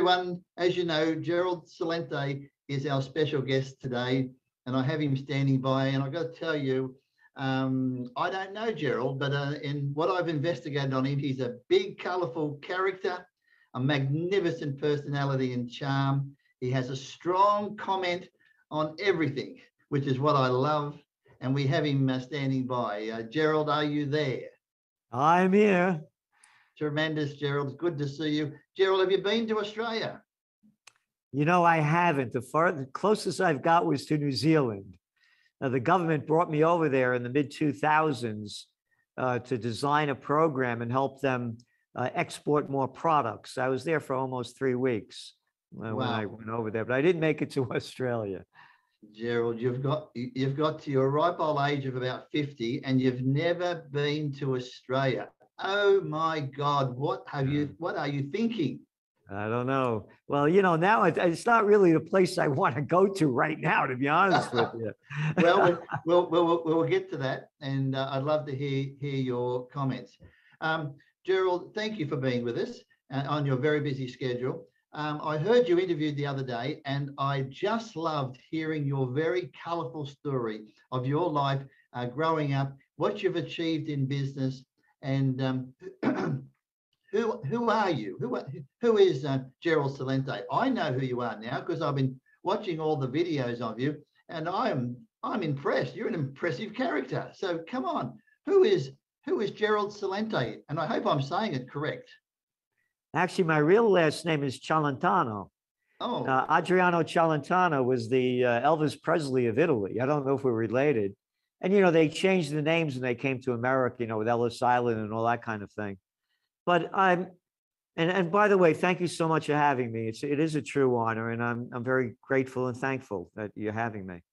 everyone. As you know, Gerald Celente is our special guest today, and I have him standing by. And I've got to tell you, I don't know Gerald, but in what I've investigated on him, he's a big, colourful character, a magnificent personality and charm. He has a strong comment on everything, which is what I love. And we have him standing by. Gerald, are you there? I'm here. Tremendous, Gerald. It's good to see you. Gerald, have you been to Australia? You know, I haven't. The closest I've got was to New Zealand. The government brought me over there in the mid-2000s to design a program and help them export more products. I was there for almost 3 weeks when I went over there, but I didn't make it to Australia. Gerald, you've got to your ripe old age of about 50 and you've never been to Australia. Oh my God, what are you thinking? I don't know. Well, you know, now it's not really the place I want to go to right now, to be honest with you. Well, we'll get to that, and I'd love to hear your comments. Gerald, thank you for being with us on your very busy schedule. I heard you interviewed the other day, and I just loved hearing your very colourful story of your life growing up, what you've achieved in business, and who are you? Who is Gerald Celente? I know who you are now because I've been watching all the videos of you, and I'm impressed. You're an impressive character. So come on, who is Gerald Celente? And I hope I'm saying it correct. Actually, my real last name is Celentano. Oh. Adriano Celentano was the Elvis Presley of Italy. I don't know if we're related. And, you know, they changed the names when they came to America, you know, with Ellis Island and all that kind of thing. But and by the way, thank you so much for having me. It is a true honor, and I'm very grateful and thankful that you're having me.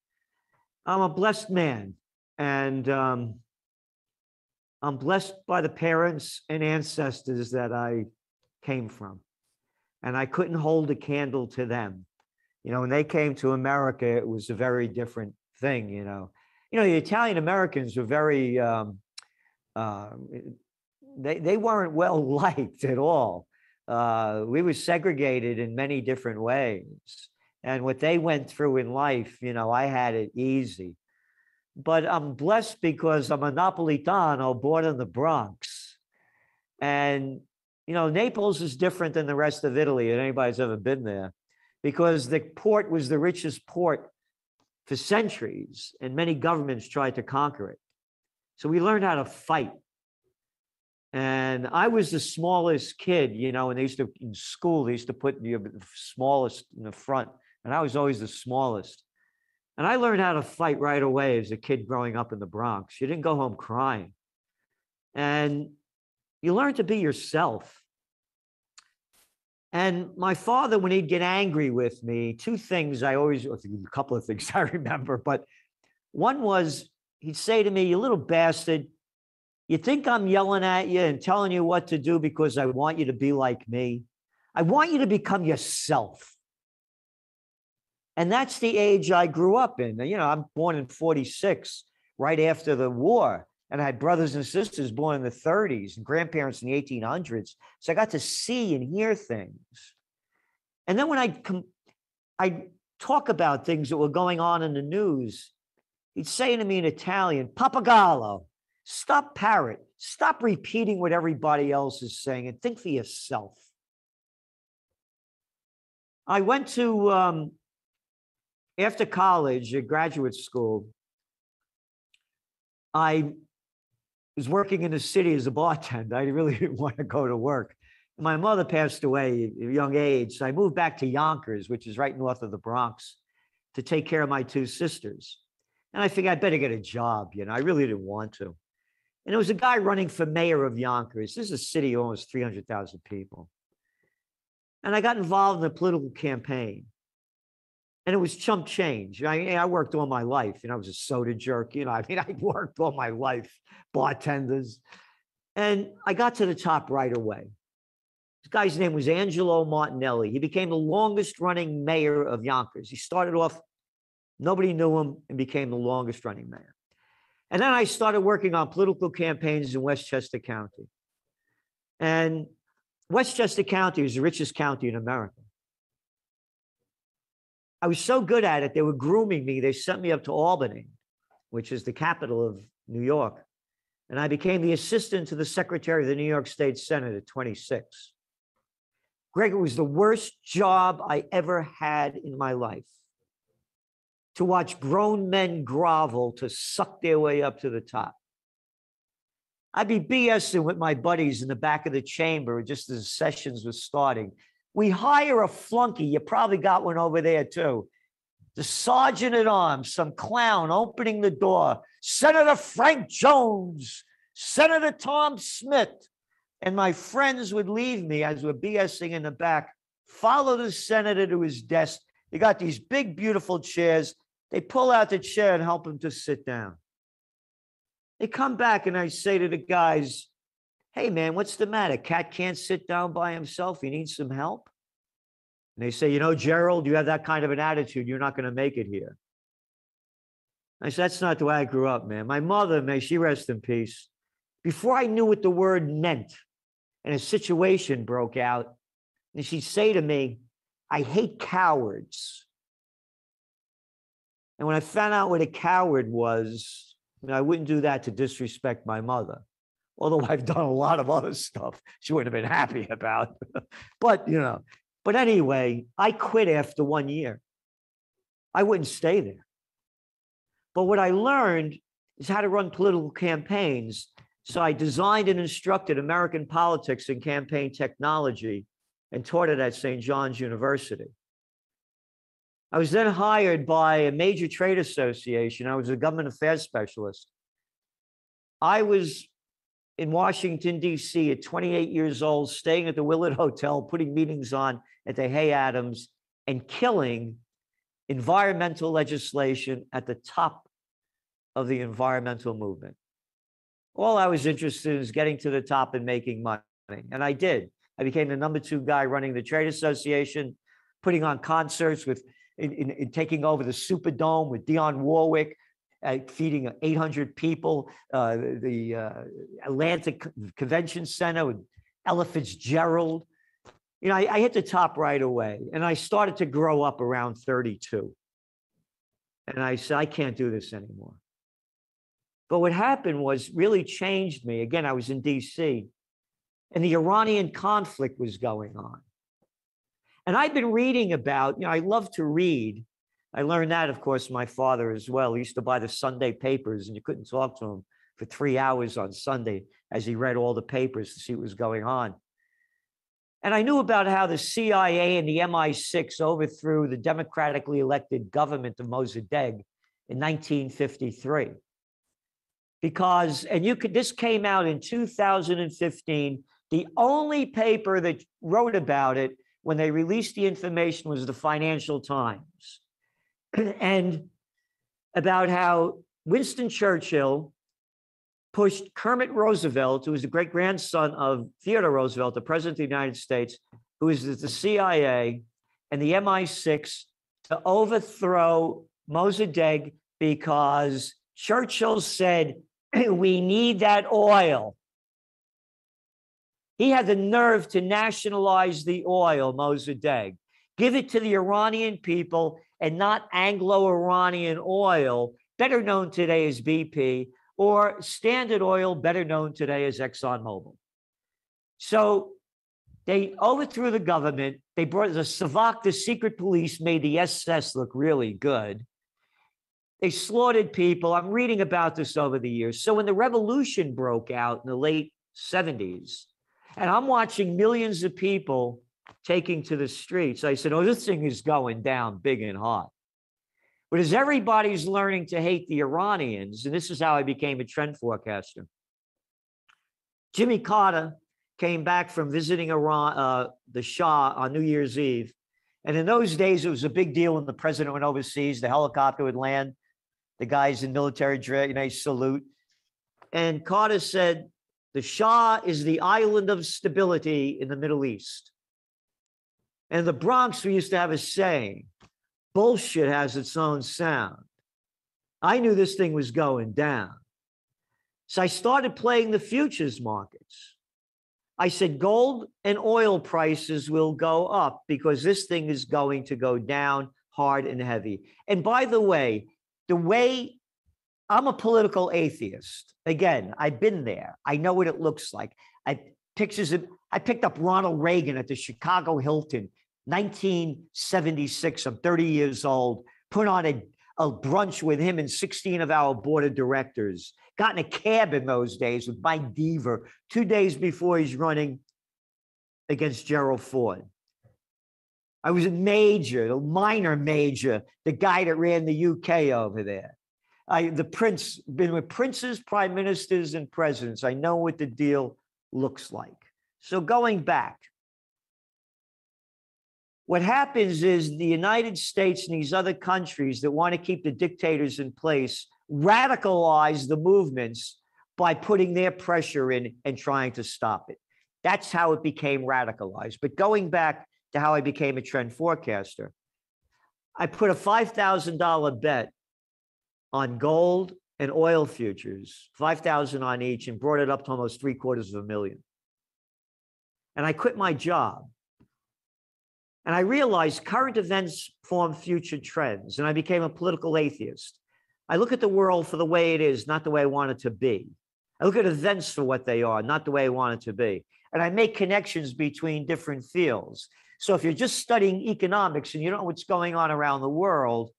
I'm a blessed man, and I'm blessed by the parents and ancestors that I came from, and I couldn't hold a candle to them. You know, when they came to America, it was a very different thing. You know, the Italian Americans were very they weren't well liked at all. We were segregated in many different ways, and what they went through in life, you know, I had it easy. But I'm blessed because I'm a Napolitano born in the Bronx, and you know, Naples is different than the rest of Italy, if anybody's ever been there, because the port was the richest port for centuries, and many governments tried to conquer it. So we learned how to fight. And I was the smallest kid, you know, and in school, they used to put the smallest in the front, and I was always the smallest. And I learned how to fight right away as a kid growing up in the Bronx. You didn't go home crying. And you learn to be yourself. And my father, when he'd get angry with me, a couple of things I remember, but one was he'd say to me, "You little bastard, you think I'm yelling at you and telling you what to do because I want you to be like me? I want you to become yourself." And that's the age I grew up in. You know, I'm born in 46, right after the war. And I had brothers and sisters born in the 30s and grandparents in the 1800s. So I got to see and hear things. And then when I talk about things that were going on in the news, he'd say to me in Italian, "Papagallo, stop parrot. Stop repeating what everybody else is saying and think for yourself." I went to, after college, at graduate school, I was working in the city as a bartender. I really didn't want to go to work. My mother passed away at a young age, so I moved back to Yonkers, which is right north of the Bronx, to take care of my 2 sisters. And I figured I'd better get a job, you know. I really didn't want to. And there was a guy running for mayor of Yonkers. This is a city of almost 300,000 people. And I got involved in the political campaign. And it was chump change. I worked all my life. You know, I was a soda jerk. You know, I mean, I worked all my life, bartenders. And I got to the top right away. This guy's name was Angelo Martinelli. He became the longest running mayor of Yonkers. He started off, nobody knew him, and became the longest running mayor. And then I started working on political campaigns in Westchester County. And Westchester County is the richest county in America. I was so good at it, they were grooming me. They sent me up to Albany, which is the capital of New York. And I became the assistant to the secretary of the New York State Senate at 26. Greg, it was the worst job I ever had in my life. To watch grown men grovel to suck their way up to the top. I'd be BSing with my buddies in the back of the chamber just as sessions was starting. We hire a flunky. You probably got one over there too. The sergeant at arms, some clown opening the door. Senator Frank Jones, Senator Tom Smith. And my friends would leave me as we're BSing in the back, follow the senator to his desk. They got these big, beautiful chairs. They pull out the chair and help him to sit down. They come back and I say to the guys, hey, man, what's the matter? Cat can't sit down by himself. He needs some help. And they say, you know, Gerald, you have that kind of an attitude. You're not going to make it here. I said, that's not the way I grew up, man. My mother, may she rest in peace, before I knew what the word meant and a situation broke out, and she'd say to me, I hate cowards. And when I found out what a coward was, I wouldn't do that to disrespect my mother. Although I've done a lot of other stuff she wouldn't have been happy about. But, you know, but anyway, I quit after 1 year. I wouldn't stay there. But what I learned is how to run political campaigns. So I designed and instructed American politics and campaign technology and taught it at St. John's University. I was then hired by a major trade association. I was a government affairs specialist. I was in Washington, D.C. at 28 years old, staying at the Willard Hotel, putting meetings on at the Hay Adams, and killing environmental legislation at the top of the environmental movement. All I was interested in is getting to the top and making money. And I did. I became the #2 guy running the trade association, putting on concerts with, in taking over the Superdome with Dionne Warwick, feeding 800 people, the Atlantic Convention Center with Ella Fitzgerald. You know, I hit the top right away, and I started to grow up around 32. And I said, I can't do this anymore. But what happened was really changed me. Again, I was in DC, and the Iranian conflict was going on. And I've been reading about, you know, I love to read. I learned that, of course, my father as well. He used to buy the Sunday papers, and you couldn't talk to him for 3 hours on Sunday as he read all the papers to see what was going on. And I knew about how the CIA and the MI6 overthrew the democratically elected government of Mossadegh in 1953. Because, and you could, this came out in 2015. The only paper that wrote about it when they released the information was the Financial Times. And about how Winston Churchill pushed Kermit Roosevelt, who was the great-grandson of Theodore Roosevelt, the president of the United States, who was the CIA and the MI6, to overthrow Mossadegh because Churchill said, we need that oil. He had the nerve to nationalize the oil, Mossadegh, give it to the Iranian people and not Anglo-Iranian oil, better known today as BP, or Standard Oil, better known today as ExxonMobil. So they overthrew the government. They brought the Savak, the secret police, made the SS look really good. They slaughtered people. I'm reading about this over the years. So when the revolution broke out in the late 70s, and I'm watching millions of people taking to the streets, I said, oh, this thing is going down big and hot. But as everybody's learning to hate the Iranians, and this is how I became a trend forecaster. Jimmy Carter came back from visiting Iran, the Shah on New Year's Eve. And in those days, it was a big deal when the president went overseas. The helicopter would land. The guys in military dress, you know, salute. And Carter said, the Shah is the island of stability in the Middle East. And in the Bronx, we used to have a saying, bullshit has its own sound. I knew this thing was going down. So I started playing the futures markets. I said, gold and oil prices will go up because this thing is going to go down hard, and heavy. And by the way I'm a political atheist. Again, I've been there. I know what it looks like. I picked up Ronald Reagan at the Chicago Hilton, 1976. I'm 30 years old, put on a brunch with him and 16 of our board of directors. Got in a cab in those days with Mike Deaver 2 days before he's running against Gerald Ford. I was a major, a minor major, the guy that ran the UK over there. Been with princes, prime ministers, and presidents. I know what the deal looks like. So going back, what happens is the United States and these other countries that want to keep the dictators in place radicalize the movements by putting their pressure in and trying to stop it. That's how it became radicalized. But going back to how I became a trend forecaster, I put a $5,000 bet on gold and oil futures, 5,000 on each, and brought it up to almost $750,000. And I quit my job. And I realized current events form future trends. And I became a political atheist. I look at the world for the way it is, not the way I want it to be. I look at events for what they are, not the way I want it to be. And I make connections between different fields. So if you're just studying economics and you don't know what's going on around the world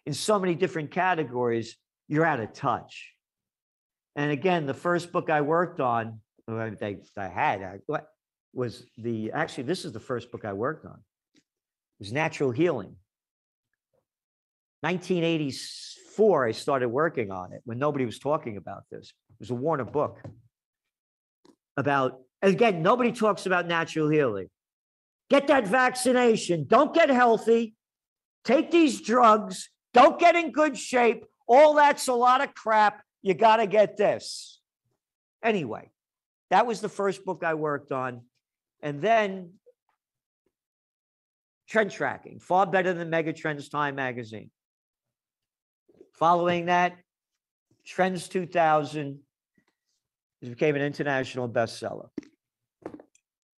in so many different categories, you're out of touch. And again, the first book I worked on, actually, this is the first book I worked on. It was Natural Healing. 1984, I started working on it when nobody was talking about this. It was a Warner book about, again, nobody talks about natural healing. Get that vaccination. Don't get healthy. Take these drugs. Don't get in good shape. All that's a lot of crap. You got to get this. Anyway, that was the first book I worked on. And then trend tracking, far better than Megatrends Time magazine. Following that, Trends 2000, it became an international bestseller.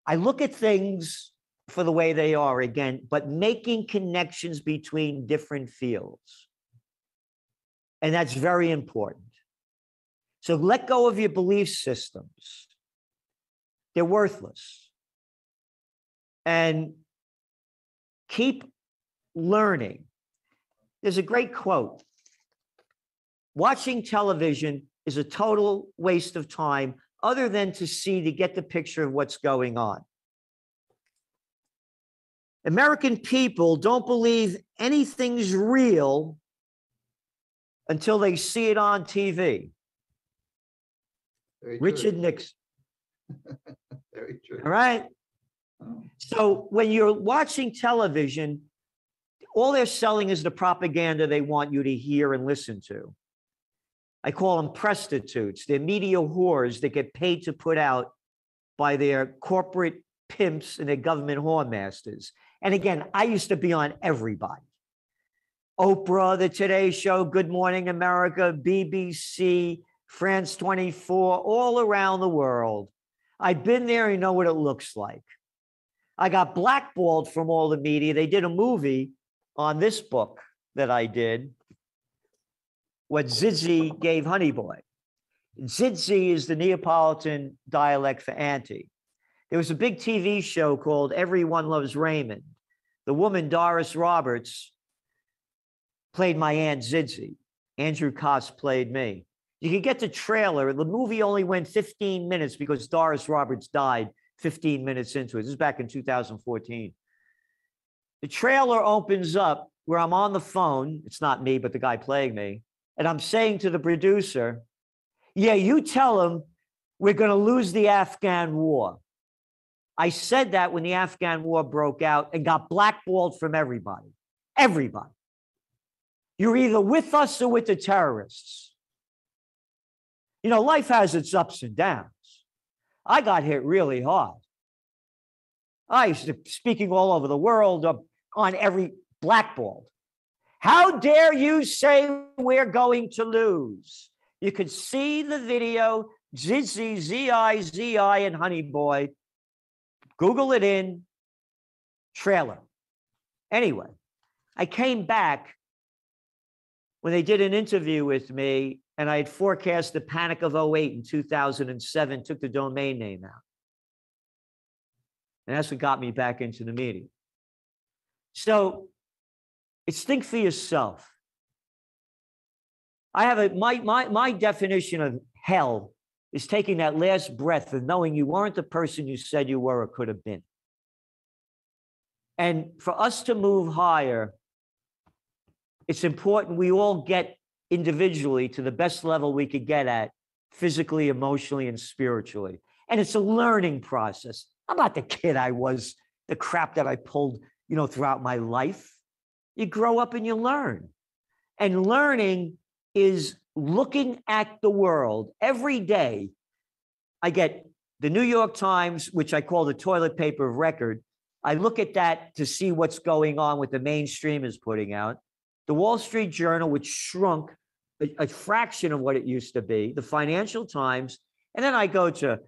I look at things for the way they are again, but making connections between different fields. And that's very important. So let go of your belief systems. They're worthless. And keep learning. There's a great quote. Watching television is a total waste of time other than to get the picture of what's going on. American people don't believe anything's real until they see it on TV. Richard Nixon. Very true. All right. So when you're watching television, all they're selling is the propaganda they want you to hear and listen to. I call them prostitutes. They're media whores that get paid to put out by their corporate pimps and their government whoremasters. And again, I used to be on everybody. Oprah, The Today Show, Good Morning America, BBC, France 24, all around the world. I've been there and know what it looks like. I got blackballed from all the media. They did a movie on this book that I did, what Zidzi gave Honey Boy. Zidzi is the Neapolitan dialect for auntie. There was a big TV show called Everyone Loves Raymond. The woman, Doris Roberts, played my Aunt Zidzi. Andrew Koss played me. You could get the trailer. The movie only went 15 minutes because Doris Roberts died 15 minutes into it. This is back in 2014. The trailer opens up where I'm on the phone. It's not me, but the guy playing me. And I'm saying to the producer, yeah, you tell him we're going to lose the Afghan war. I said that when the Afghan war broke out and got blackballed from everybody. Everybody. You're either with us or with the terrorists. You know, life has its ups and downs. I got hit really hard. I used to speaking all over the world on every blackballed. How dare you say we're going to lose? You could see the video, Zizzy, Z-I-Z-I, and Honey Boy. Google it in, trailer. Anyway, I came back when they did an interview with me, and I had forecast the panic of '08 in 2007, took the domain name out. And that's what got me back into the media. So it's think for yourself. I have my definition of hell is taking that last breath and knowing you weren't the person you said you were or could have been. And for us to move higher, it's important we all get individually to the best level we could get at, physically, emotionally, and spiritually. And it's a learning process. I'm not the kid I was, the crap that I pulled, throughout my life. You grow up and you learn. And learning is looking at the world every day. I get the New York Times, which I call the toilet paper of record. I look at that to see what's going on, what the mainstream is putting out. The Wall Street Journal, which shrunk a fraction of what it used to be, the Financial Times, and then I go to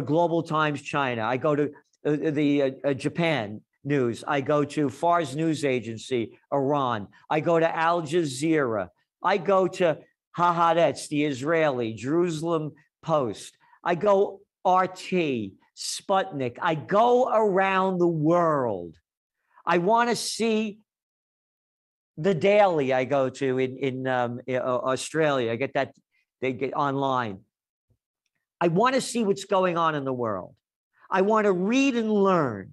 Global Times China. I go to the Japan news. I go to Fars News Agency, Iran. I go to Al Jazeera. I go to Haaretz, the Israeli, Jerusalem Post. I go RT, Sputnik. I go around the world. I want to see the Daily I go to in Australia. I get that, they get online. I want to see what's going on in the world. I want to read and learn.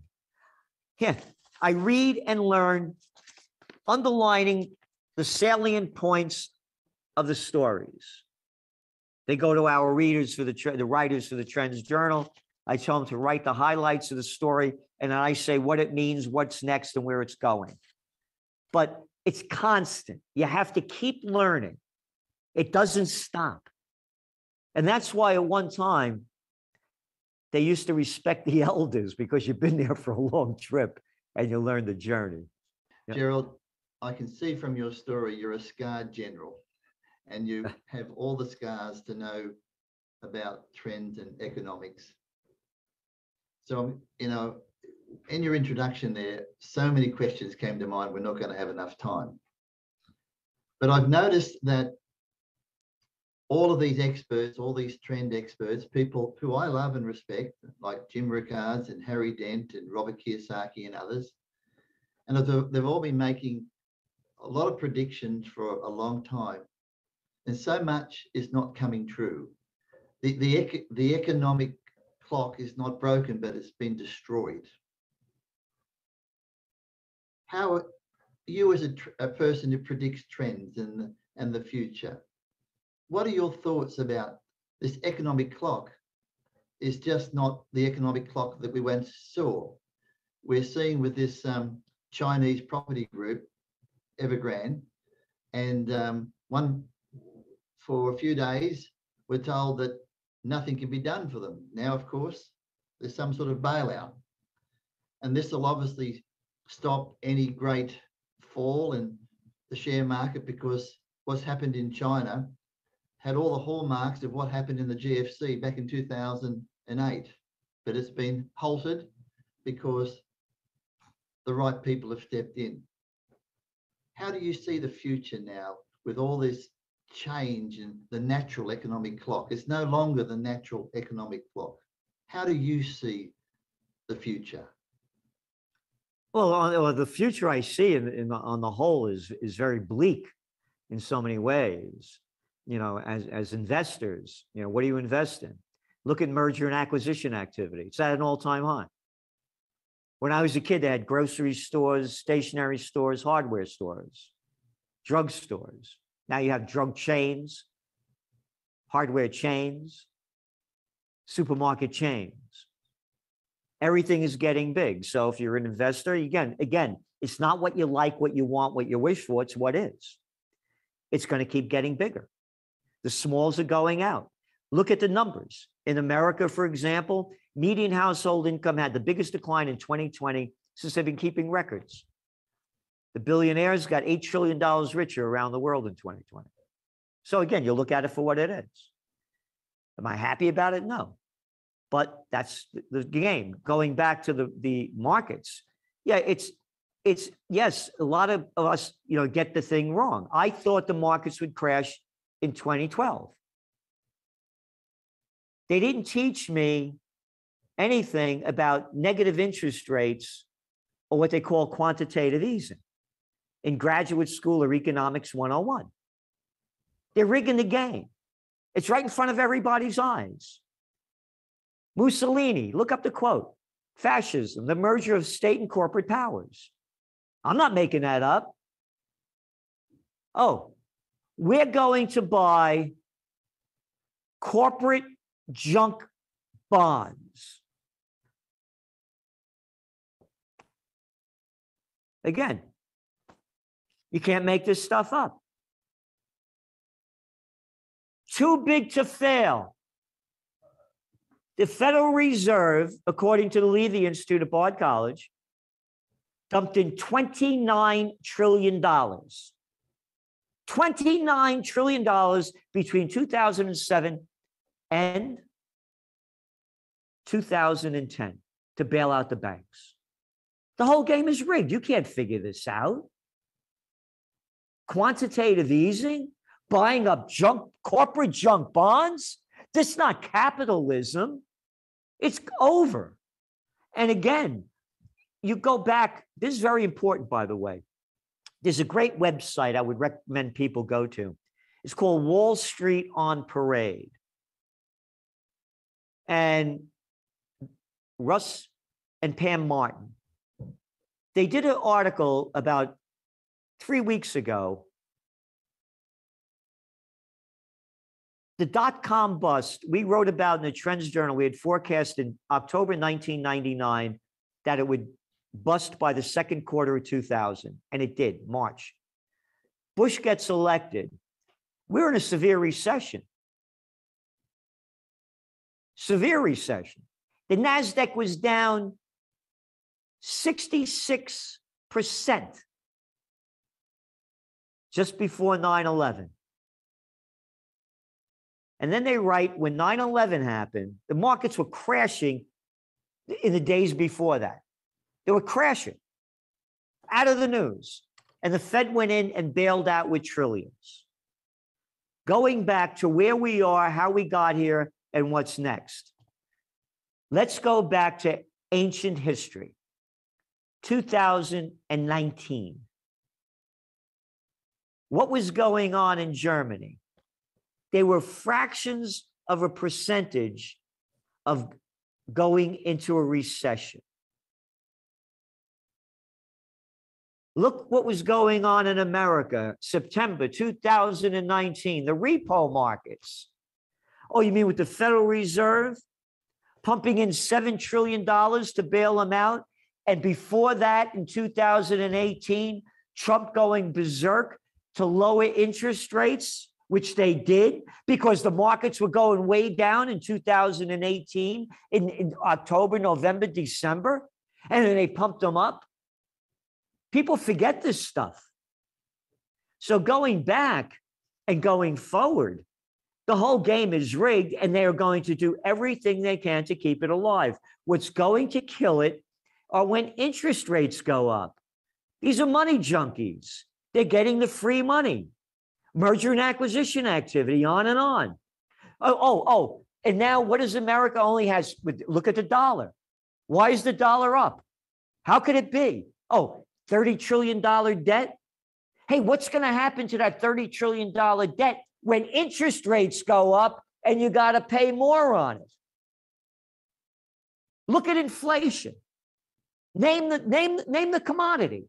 Yeah, I read and learn, underlining the salient points of the stories. They go to our readers for the writers for the Trends Journal. I tell them to write the highlights of the story, and then I say what it means, what's next, and where it's going. But it's constant. You have to keep learning. It doesn't stop. And that's why at one time, they used to respect the elders, because you've been there for a long trip and you learn the journey. Yep. Gerald, I can see from your story, you're a scarred general, and you have all the scars to know about trends and economics. So, in your introduction there, so many questions came to mind. We're not going to have enough time. But I've noticed that all of these experts, all these trend experts, people who I love and respect, like Jim Rickards and Harry Dent and Robert Kiyosaki and others, and they've all been making a lot of predictions for a long time. And so much is not coming true. The economic clock is not broken, but it's been destroyed. How you, as a person who predicts trends and the future, what are your thoughts about this economic clock? Is just not the economic clock that we once saw. We're seeing with this Chinese property group, Evergrande, and one for a few days, we're told that nothing can be done for them. Now, of course, there's some sort of bailout. And this will obviously stop any great fall in the share market, because what's happened in China had all the hallmarks of what happened in the GFC back in 2008. But it's been halted because the right people have stepped in. How do you see the future now with all this change in the natural economic clock? It's no longer the natural economic clock. How do you see the future? Well, the future I see on the whole is very bleak in so many ways. As investors, what do you invest in? Look at merger and acquisition activity. It's at an all-time high. When I was a kid, they had grocery stores, stationery stores, hardware stores, drug stores. Now you have drug chains, hardware chains, supermarket chains. Everything is getting big. So if you're an investor, again, it's not what you like, what you want, what you wish for, it's what is. It's going to keep getting bigger. The smalls are going out. Look at the numbers. In America, for example, median household income had the biggest decline in 2020 since they've been keeping records. The billionaires got $8 trillion richer around the world in 2020. So again, you look at it for what it is. Am I happy about it? No. But that's the game. Going back to the markets, yeah, it's, yes, a lot of us, get the thing wrong. I thought the markets would crash in 2012. They didn't teach me anything about negative interest rates or what they call quantitative easing in graduate school or economics 101. They're rigging the game. It's right in front of everybody's eyes. Mussolini, look up the quote, fascism, the merger of state and corporate powers. I'm not making that up. Oh, we're going to buy corporate junk bonds. Again, you can't make this stuff up. Too big to fail. The Federal Reserve, according to the Levy Institute at Bard College, dumped in $29 trillion. $29 trillion between 2007 and 2010 to bail out the banks. The whole game is rigged. You can't figure this out. Quantitative easing, buying up corporate junk bonds. This is not capitalism. It's over. And again, you go back. This is very important, by the way. There's a great website I would recommend people go to. It's called Wall Street on Parade. And Russ and Pam Martin, they did an article about 3 weeks ago. The dot-com bust, we wrote about in the Trends Journal, we had forecast in October 1999 that it would bust by the second quarter of 2000, and it did, March. Bush gets elected. We're in a severe recession. Severe recession. The NASDAQ was down 66% just before 9/11. And then they write, when 9/11 happened, the markets were crashing in the days before that. They were crashing out of the news. And the Fed went in and bailed out with trillions. Going back to where we are, how we got here, and what's next. Let's go back to ancient history. 2019. What was going on in Germany? They were fractions of a percentage of going into a recession. Look what was going on in America, September 2019, the repo markets. Oh, you mean with the Federal Reserve pumping in $7 trillion to bail them out? And before that, in 2018, Trump going berserk to lower interest rates, which they did because the markets were going way down in 2018, in October, November, December, and then they pumped them up. People forget this stuff. So going back and going forward, the whole game is rigged, and they are going to do everything they can to keep it alive. What's going to kill it are when interest rates go up. These are money junkies. They're getting the free money. Merger and acquisition activity, on and on. And now what does America only has? Look at the dollar. Why is the dollar up? How could it be? Oh, $30 trillion debt? Hey, what's going to happen to that $30 trillion debt when interest rates go up and you got to pay more on it? Look at inflation. Name the commodity.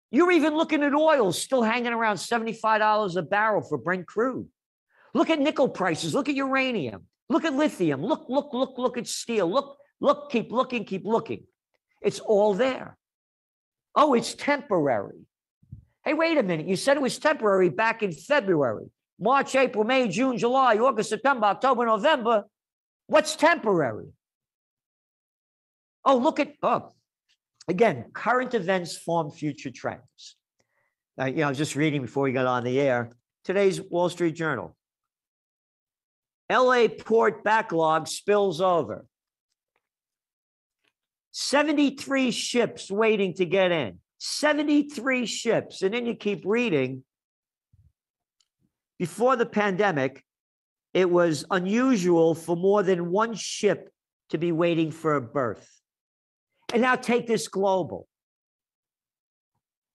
You're even looking at oil still hanging around $75 a barrel for Brent crude. Look at nickel prices. Look at uranium. Look at lithium. Look at steel. Look, keep looking. It's all there. Oh, it's temporary. Hey, wait a minute. You said it was temporary back in February. March, April, May, June, July, August, September, October, November. What's temporary? Again, current events form future trends. I was just reading before we got on the air. Today's Wall Street Journal. LA port backlog spills over. 73 ships waiting to get in. 73 ships. And then you keep reading. Before the pandemic, it was unusual for more than one ship to be waiting for a berth. And now take this global.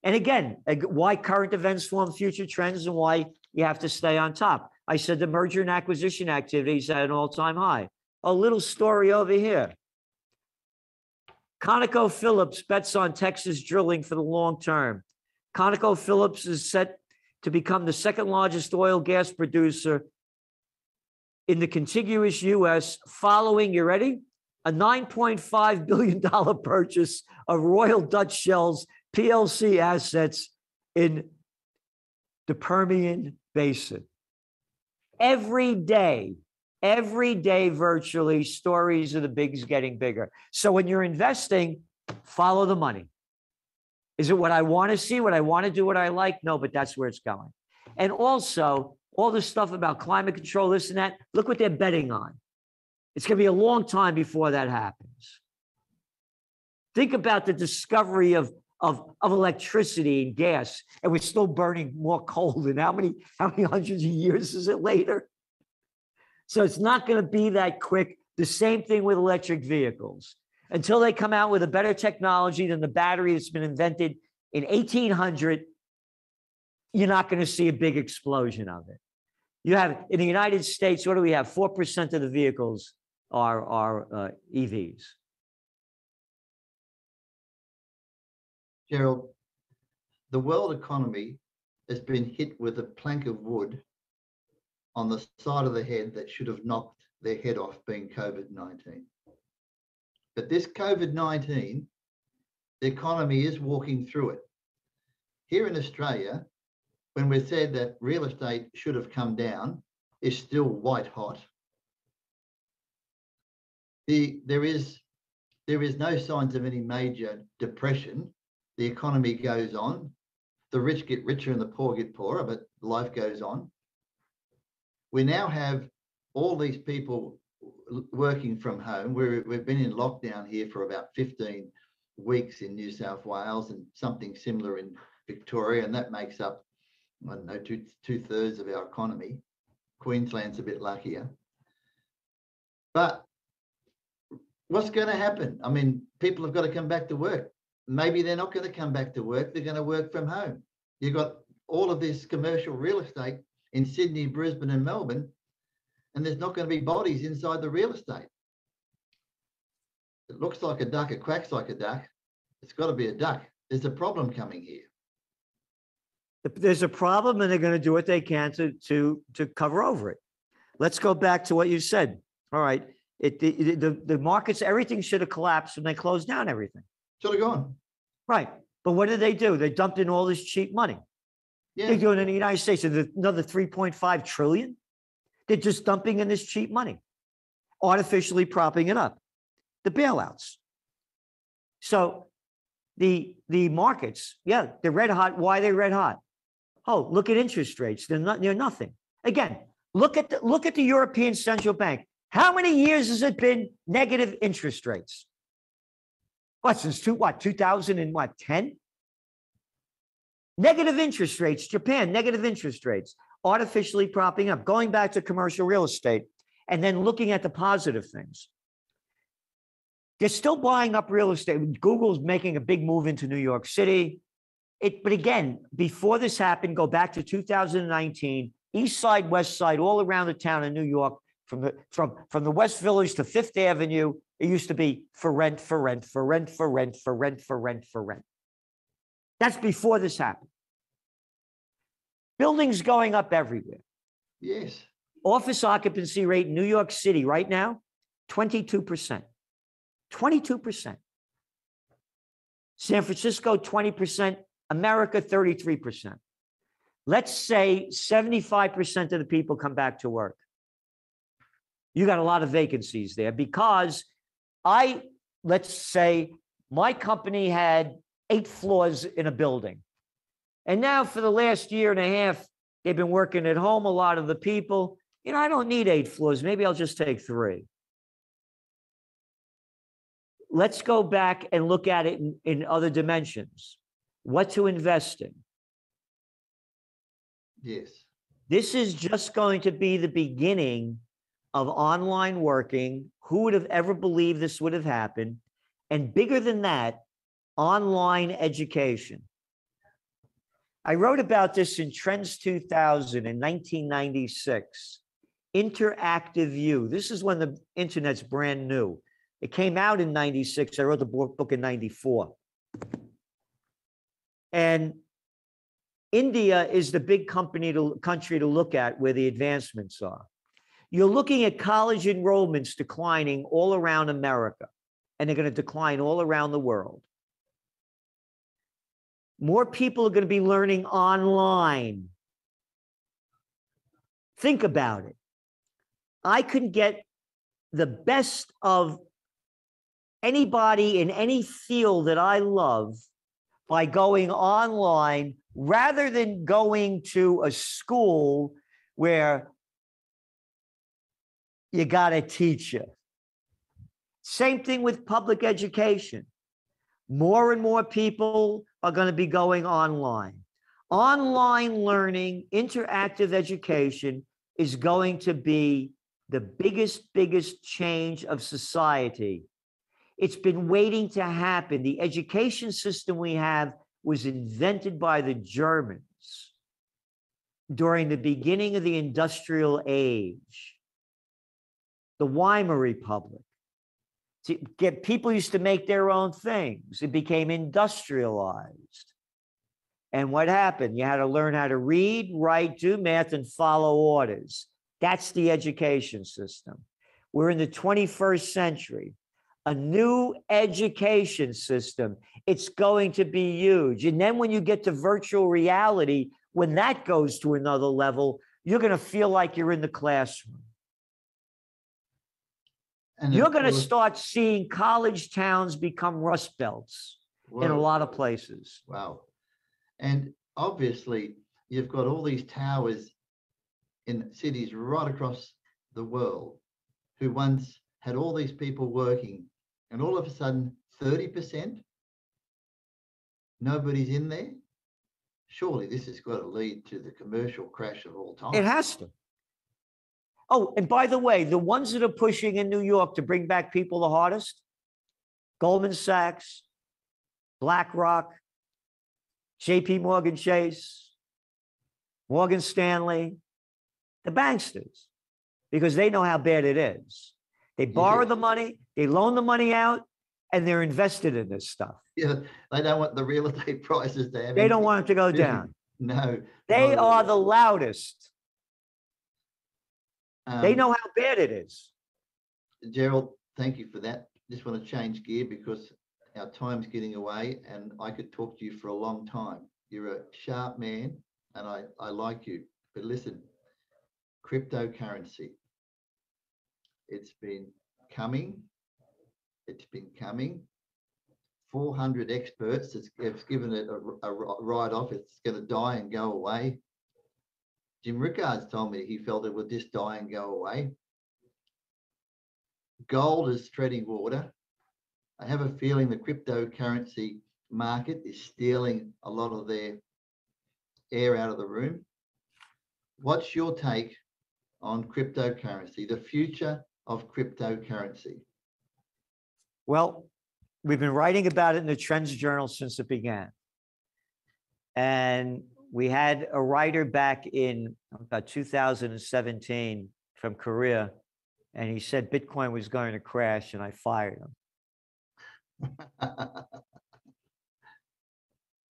And again, why current events form future trends and why you have to stay on top. I said the merger and acquisition activities at an all-time high. A little story over here. ConocoPhillips bets on Texas drilling for the long term. ConocoPhillips is set to become the second largest oil gas producer in the contiguous U.S. following, you ready? A $9.5 billion purchase of Royal Dutch Shell's PLC assets in the Permian Basin. Every day, virtually, stories of the bigs getting bigger. So when you're investing, follow the money. Is it what I want to see, what I want to do, what I like? No, but that's where it's going. And also, all this stuff about climate control, this and that, look what they're betting on. It's going to be a long time before that happens. Think about the discovery of electricity and gas, and we're still burning more coal. And how many hundreds of years is it later? So it's not going to be that quick. The same thing with electric vehicles. Until they come out with a better technology than the battery that's been invented in 1800, you're not going to see a big explosion of it. You have, in the United States, what do we have? 4% of the vehicles are EVs. Gerald, the world economy has been hit with a plank of wood on the side of the head that should have knocked their head off, being COVID-19. But this COVID-19, the economy is walking through it. Here in Australia, when we said that real estate should have come down, is still white hot. There is no signs of any major depression. The economy goes on. The rich get richer and the poor get poorer, but life goes on. We now have all these people working from home. We've been in lockdown here for about 15 weeks in New South Wales and something similar in Victoria, and that makes up, I don't know, two-thirds of our economy. Queensland's a bit luckier. But what's going to happen? I mean, people have got to come back to work. Maybe they're not going to come back to work. They're going to work from home. You've got all of this commercial real estate in Sydney, Brisbane and Melbourne, and there's not going to be bodies inside the real estate. It looks like a duck, it quacks like a duck. It's got to be a duck. There's a problem coming here. There's a problem, and they're going to do what they can to cover over it. Let's go back to what you said. All right. The markets, everything should have collapsed when they closed down everything. Should have gone. Right. But what did they do? They dumped in all this cheap money. Yeah. They're doing it in the United States. Another 3.5 trillion. They're just dumping in this cheap money, artificially propping it up. The bailouts. So the markets, yeah, they're red hot. Why are they red hot? Oh, look at interest rates. They're nothing. Again, look at the European Central Bank. How many years has it been negative interest rates? What, since 2010? Negative interest rates. Japan, negative interest rates, artificially propping up, going back to commercial real estate, and then looking at the positive things. They're still buying up real estate. Google's making a big move into New York City. But again, before this happened, go back to 2019, East Side, West Side, all around the town of New York, from the West Village to Fifth Avenue, it used to be for rent, for rent, for rent, for rent, for rent, for rent, for rent. That's before this happened. Buildings going up everywhere. Yes. Office occupancy rate in New York City right now, 22%. 22%. San Francisco, 20%. America, 33%. Let's say 75% of the people come back to work. You got a lot of vacancies there because let's say my company had 8 floors in a building. And now for the last year and a half, they've been working at home, a lot of the people. I don't need 8 floors. Maybe I'll just take 3. let's go back and look at it in other dimensions. What to invest in. Yes. This is just going to be the beginning of online working. Who would have ever believed this would have happened? And bigger than that, online education. I wrote about this in Trends 2000 in 1996. Interactive view. This is when the internet's brand new. It came out in 96. I wrote the book in 94. And India is the big country to look at where the advancements are. You're looking at college enrollments declining all around America, and they're going to decline all around the world. More people are going to be learning online. Think about it. I can get the best of anybody in any field that I love by going online rather than going to a school where you got a teacher. Same thing with public education. More and more people are going to be going online. Online learning, interactive education is going to be the biggest change of society. It's been waiting to happen. The education system we have was invented by the Germans during the beginning of the industrial age, the Weimar Republic. To get people used to make their own things. It became industrialized. And what happened? You had to learn how to read, write, do math, and follow orders. That's the education system. We're in the 21st century. A new education system. It's going to be huge. And then when you get to virtual reality, when that goes to another level, you're going to feel like you're in the classroom. And you're going to start seeing college towns become rust belts in a lot of places. Wow. And obviously, you've got all these towers in cities right across the world who once had all these people working, and all of a sudden, 30%, nobody's in there. Surely this has got to lead to the commercial crash of all time. It has to. Oh, and by the way, the ones that are pushing in New York to bring back people the hardest, Goldman Sachs, BlackRock, JP Morgan Chase, Morgan Stanley, the banksters, because they know how bad it is. They borrow the money, they loan the money out, and they're invested in this stuff. Yeah, they don't want the real estate prices to have. They don't want it to go down. No. They are the loudest. They know how bad it is. Gerald, thank you for that. Just want to change gear because our time's getting away and I could talk to you for a long time. You're a sharp man and I like you. But listen, cryptocurrency. It's been coming. It's been coming. 400 experts have given it a write-off. It's going to die and go away. Jim Rickards told me he felt it would just die and go away. Gold is treading water. I have a feeling the cryptocurrency market is stealing a lot of their air out of the room. What's your take on cryptocurrency, the future of cryptocurrency? Well, we've been writing about it in the Trends Journal since it began. And we had a writer back in about 2017 from Korea, and he said Bitcoin was going to crash, and I fired him.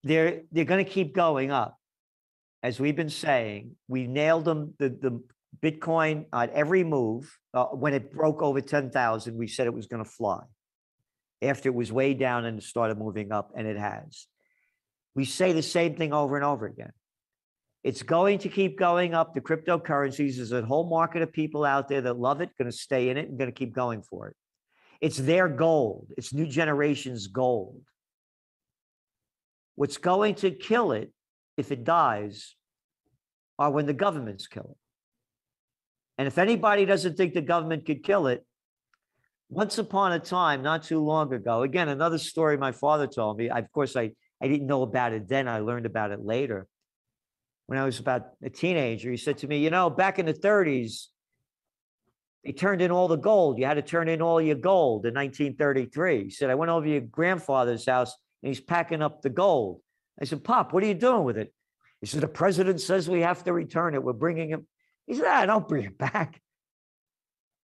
They're going to keep going up. As we've been saying, we nailed them, the Bitcoin at every move. When it broke over 10,000, we said it was going to fly. After it was way down and it started moving up, and it has. We say the same thing over and over again. It's going to keep going up. The cryptocurrencies, there's a whole market of people out there that love it, going to stay in it, and going to keep going for it. It's their gold. It's new generation's gold. What's going to kill it, if it dies, are when the governments kill it. And if anybody doesn't think the government could kill it, once upon a time, not too long ago, again, another story my father told me. Of course, I didn't know about it then. I learned about it later. When I was about a teenager, he said to me, you know, back in the 30s, they turned in all the gold. You had to turn in all your gold in 1933. He said, I went over to your grandfather's house and he's packing up the gold. I said, Pop, what are you doing with it? He said, the president says we have to return it. We're bringing him. He said, don't bring it back.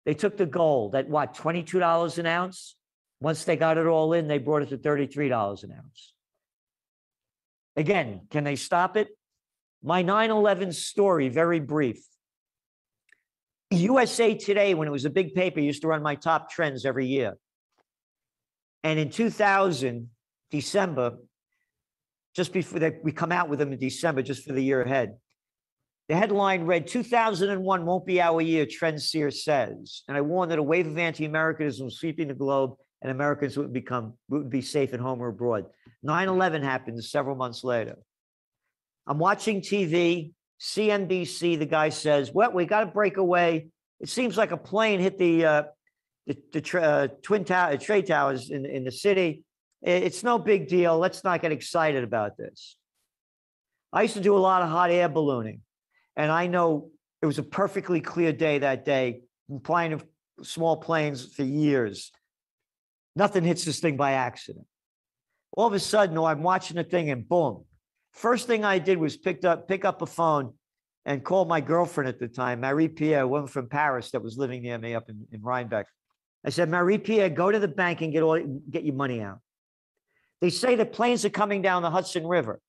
They took the gold at what, $22 an ounce? Once they got it all in, they brought it to $33 an ounce. Again, can they stop it? My 9/11 story, very brief. USA Today, when it was a big paper, used to run my top trends every year. And in 2000, December, just before we come out with them in December, just for the year ahead, the headline read, 2001 won't be our year, Trendseer says. And I warned that a wave of anti-Americanism was sweeping the globe and Americans wouldn't be safe at home or abroad. 9/11 happened several months later. I'm watching TV, CNBC, the guy says, well, we got to break away. It seems like a plane hit the trade towers in the city. It's no big deal. Let's not get excited about this. I used to do a lot of hot air ballooning, and I know it was a perfectly clear day that day. I'm flying small planes for years. Nothing hits this thing by accident. All of a sudden, I'm watching the thing and boom. First thing I did was pick up a phone and called my girlfriend at the time, Marie-Pierre, a woman from Paris that was living near me up in Rhinebeck. I said, Marie-Pierre, go to the bank and get your money out. They say that planes are coming down the Hudson River.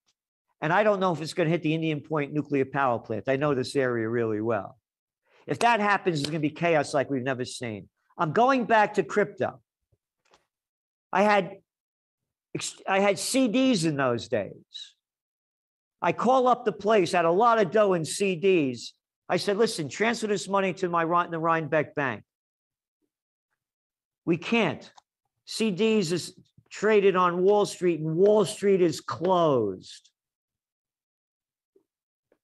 And I don't know if it's going to hit the Indian Point nuclear power plant. I know this area really well. If that happens, there's going to be chaos like we've never seen. I'm going back to crypto. I had CDs in those days. I call up the place, had a lot of dough in CDs. I said, listen, transfer this money to the Rhinebeck bank. We can't. CDs is traded on Wall Street, and Wall Street is closed.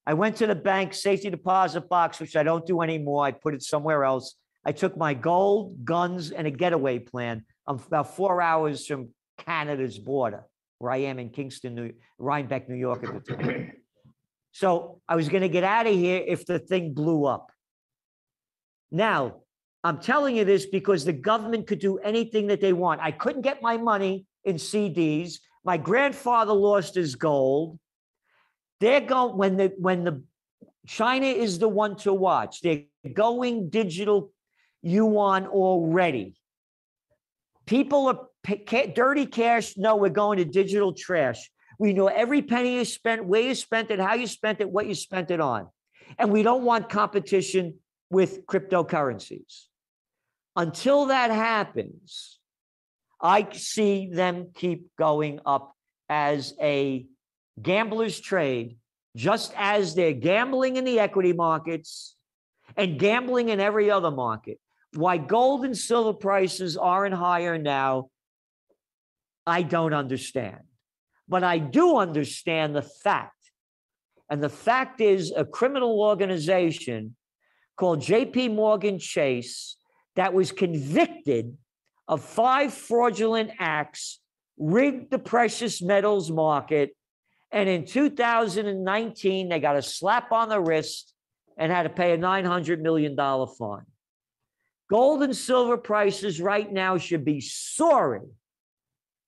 I went to the bank safety deposit box, which I don't do anymore. I put it somewhere else. I took my gold, guns, and a getaway plan. I'm about 4 hours from Canada's border, where I am in Kingston, Rhinebeck, New York at the time. So I was going to get out of here if the thing blew up. Now, I'm telling you this because the government could do anything that they want. I couldn't get my money in CDs. My grandfather lost his gold. They're going, when the China is the one to watch. They're going digital yuan already. People are dirty cash. No, we're going to digital trash. We know every penny you spent, where you spent it, how you spent it, what you spent it on. And we don't want competition with cryptocurrencies. Until that happens, I see them keep going up as a gambler's trade, just as they're gambling in the equity markets and gambling in every other market. Why gold and silver prices aren't higher now, I don't understand. But I do understand the fact. And the fact is a criminal organization called JP Morgan Chase that was convicted of 5 fraudulent acts, rigged the precious metals market, and in 2019, they got a slap on the wrist and had to pay a $900 million fine. Gold and silver prices right now should be soaring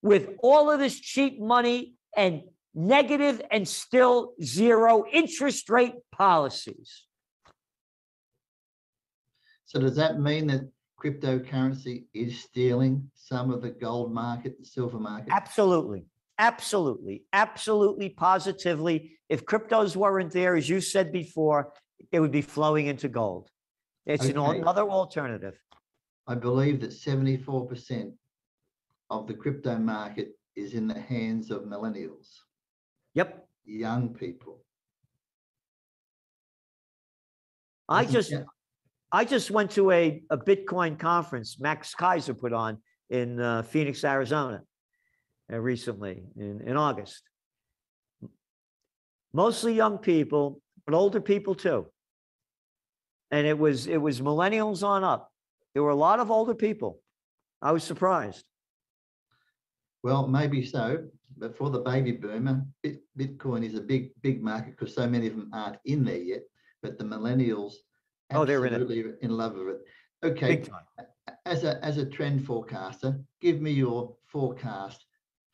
with all of this cheap money and negative and still zero interest rate policies. So does that mean that cryptocurrency is stealing some of the gold market, the silver market? Absolutely. Absolutely. Absolutely. Positively. If cryptos weren't there, as you said before, it would be flowing into gold. It's another alternative. I believe that 74% of the crypto market is in the hands of millennials. Yep. Young people. I just went to a Bitcoin conference Max Kaiser put on in Phoenix, Arizona recently in August. Mostly young people, but older people too. And it was millennials on up. There were a lot of older people. I was surprised. Well, maybe so, but for the baby boomer, Bitcoin is a big market because so many of them aren't in there yet, but the millennials They're in it. absolutely in love with it. Okay, Big time. as a trend forecaster, give me your forecast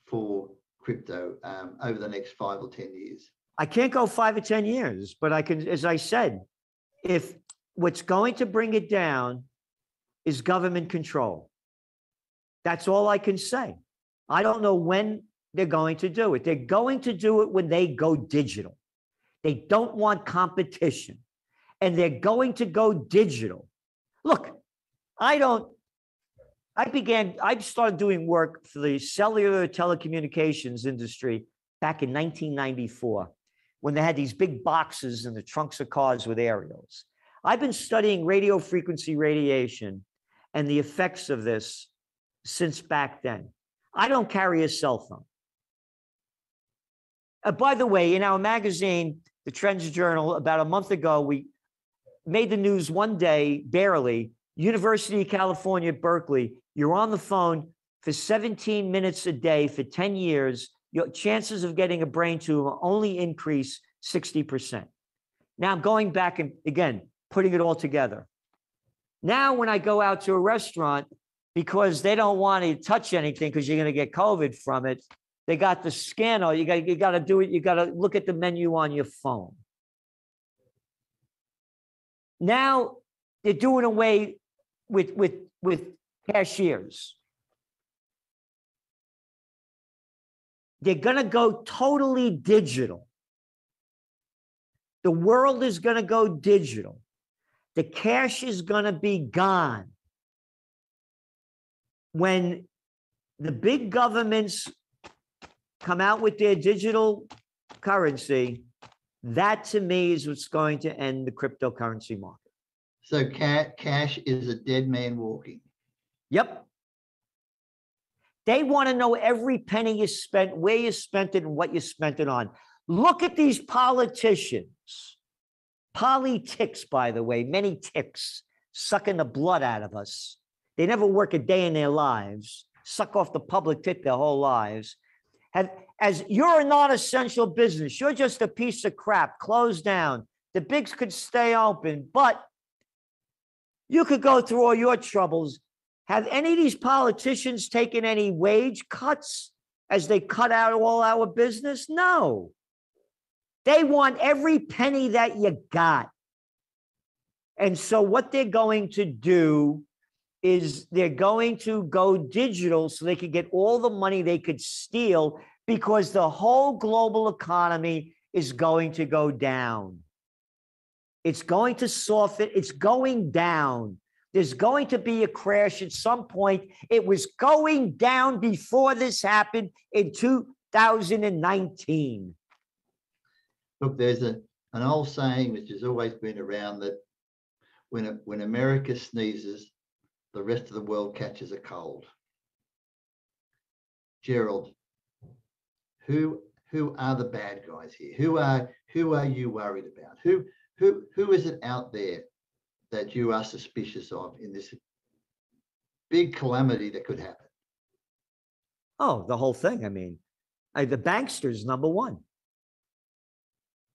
for crypto over the next 5 or 10 years. I can't go 5 or 10 years, but I can, as I said, if what's going to bring it down is government control. That's all I can say. I don't know when they're going to do it. They're going to do it when they go digital. They don't want competition, and they're going to go digital. Look, I started doing work for the cellular telecommunications industry back in 1994, when they had these big boxes in the trunks of cars with aerials. I've been studying radio frequency radiation and the effects of this since back then. I don't carry a cell phone. By the way, in our magazine, the Trends Journal, about a month ago, we made the news one day, barely. University of California, Berkeley, you're on the phone for 17 minutes a day for 10 years. Your chances of getting a brain tumor only increase 60%. Now I'm going back and, again, putting it all together. Now, when I go out to a restaurant, because they don't want to touch anything because you're going to get COVID from it, they got the scanner. You got to do it. You got to look at the menu on your phone. Now they're doing away with cashiers. They're going to go totally digital. The world is going to go digital. The cash is going to be gone. When the big governments come out with their digital currency, that to me is what's going to end the cryptocurrency market. So cash is a dead man walking. Yep. They want to know every penny you spent, where you spent it, and what you spent it on. Look at these politicians. Politics, by the way, many ticks sucking the blood out of us. They never work a day in their lives, suck off the public tit their whole lives. As you're a non-essential business, you're just a piece of crap, closed down. The bigs could stay open, but you could go through all your troubles. Have any of these politicians taken any wage cuts as they cut out all our business? No. They want every penny that you got. And so what they're going to do is they're going to go digital so they can get all the money they could steal, because the whole global economy is going to go down. It's going to soften. It's going down. There's going to be a crash at some point. It was going down before this happened in 2019. Look, there's an old saying which has always been around, that when America sneezes, the rest of the world catches a cold. Gerald, who are the bad guys here? Who are you worried about? Who is it out there that you are suspicious of in this big calamity that could happen? Oh, the whole thing. I mean, the banksters, number one.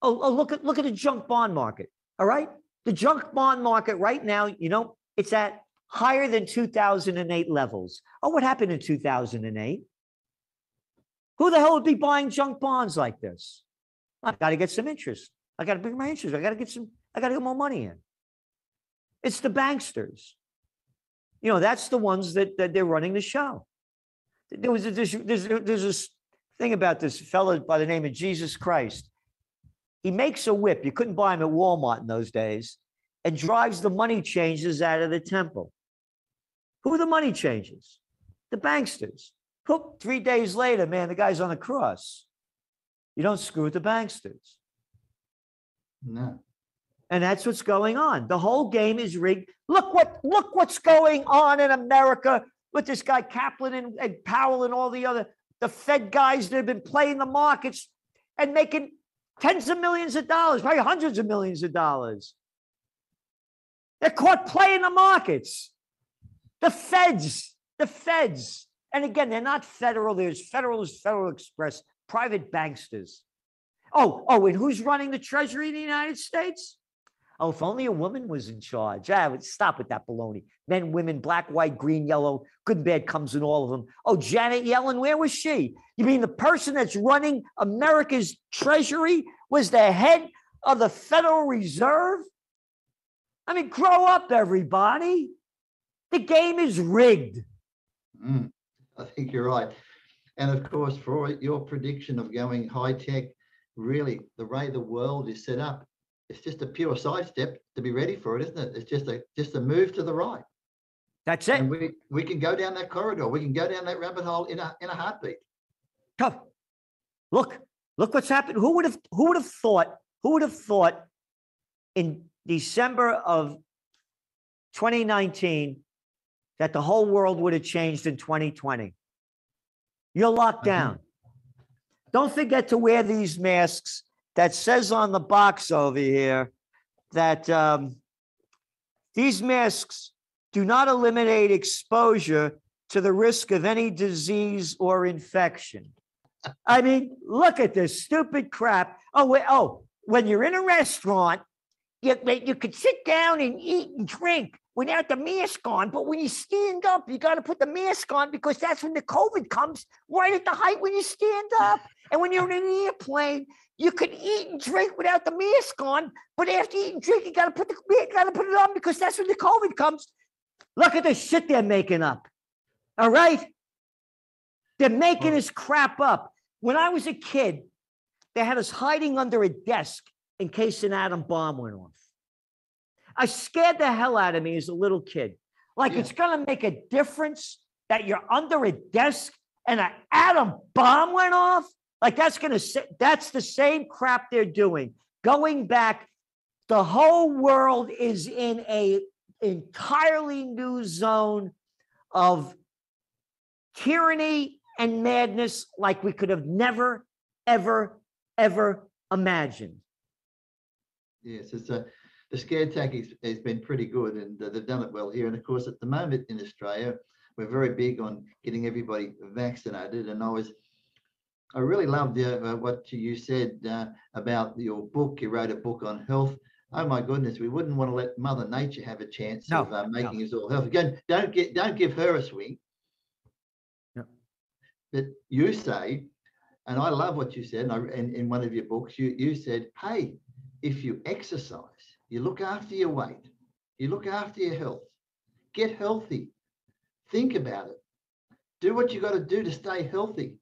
Oh, look at the junk bond market. All right, the junk bond market right now, it's at higher than 2008 levels. Oh, what happened in 2008? Who the hell would be buying junk bonds like this? I got to get some interest. I got to bring my interest. I got to get more money in. It's the banksters. That's the ones that they're running the show. There's this thing about this fellow by the name of Jesus Christ. He makes a whip. You couldn't buy him at Walmart in those days, and drives the money changers out of the temple. Who are the money changers? The banksters. 3 days later, man, the guy's on the cross. You don't screw with the banksters. No. And that's what's going on. The whole game is rigged. Look what's going on in America with this guy Kaplan and Powell and all the Fed guys that have been playing the markets and making tens of millions of dollars, probably hundreds of millions of dollars. They're caught playing the markets. The Feds, The feds. And again, they're not federal. There's Federal Express, private banksters. And who's running the Treasury of the United States? Oh, if only a woman was in charge. I would stop with that baloney. Men, women, black, white, green, yellow, good and bad comes in all of them. Oh, Janet Yellen, where was she? You mean the person that's running America's Treasury was the head of the Federal Reserve? I mean, grow up, everybody. The game is rigged. I think you're right. And of course, for your prediction of going high tech, really, the way the world is set up, it's just a pure sidestep to be ready for it, isn't it? It's just a move to the right. That's it. And we can go down that corridor. We can go down that rabbit hole in a heartbeat. Look what's happened. Who would have thought in December of 2019 that the whole world would have changed in 2020? You're locked down. Don't forget to wear these masks. That says on the box over here that these masks do not eliminate exposure to the risk of any disease or infection. I mean, look at this stupid crap. When you're in a restaurant, you could sit down and eat and drink without the mask on, but when you stand up, you got to put the mask on because that's when the COVID comes right at the height when you stand up. And when you're in an airplane, you could eat and drink without the mask on, but after you eat and drink, you got to put it on because that's when the COVID comes. Look at the shit they're making up. All right? They're making this crap up. When I was a kid, they had us hiding under a desk in case an atom bomb went off. I scared the hell out of me as a little kid. It's going to make a difference that you're under a desk and an atom bomb went off? That's the same crap they're doing. Going back, the whole world is in a entirely new zone of tyranny and madness like we could have never, ever, ever imagined. Yes, the scare tactic has been pretty good, and they've done it well here. And of course, at the moment in Australia, we're very big on getting everybody vaccinated. And I really loved what you said about your book. You wrote a book on health. Oh my goodness, we wouldn't want to let Mother Nature have a chance of making us all healthy. Again, don't give her a swing. No. But you say, and I love what you said, and in one of your books, you said, hey, if you exercise, you look after your weight, you look after your health, get healthy, think about it, do what you got to do to stay healthy.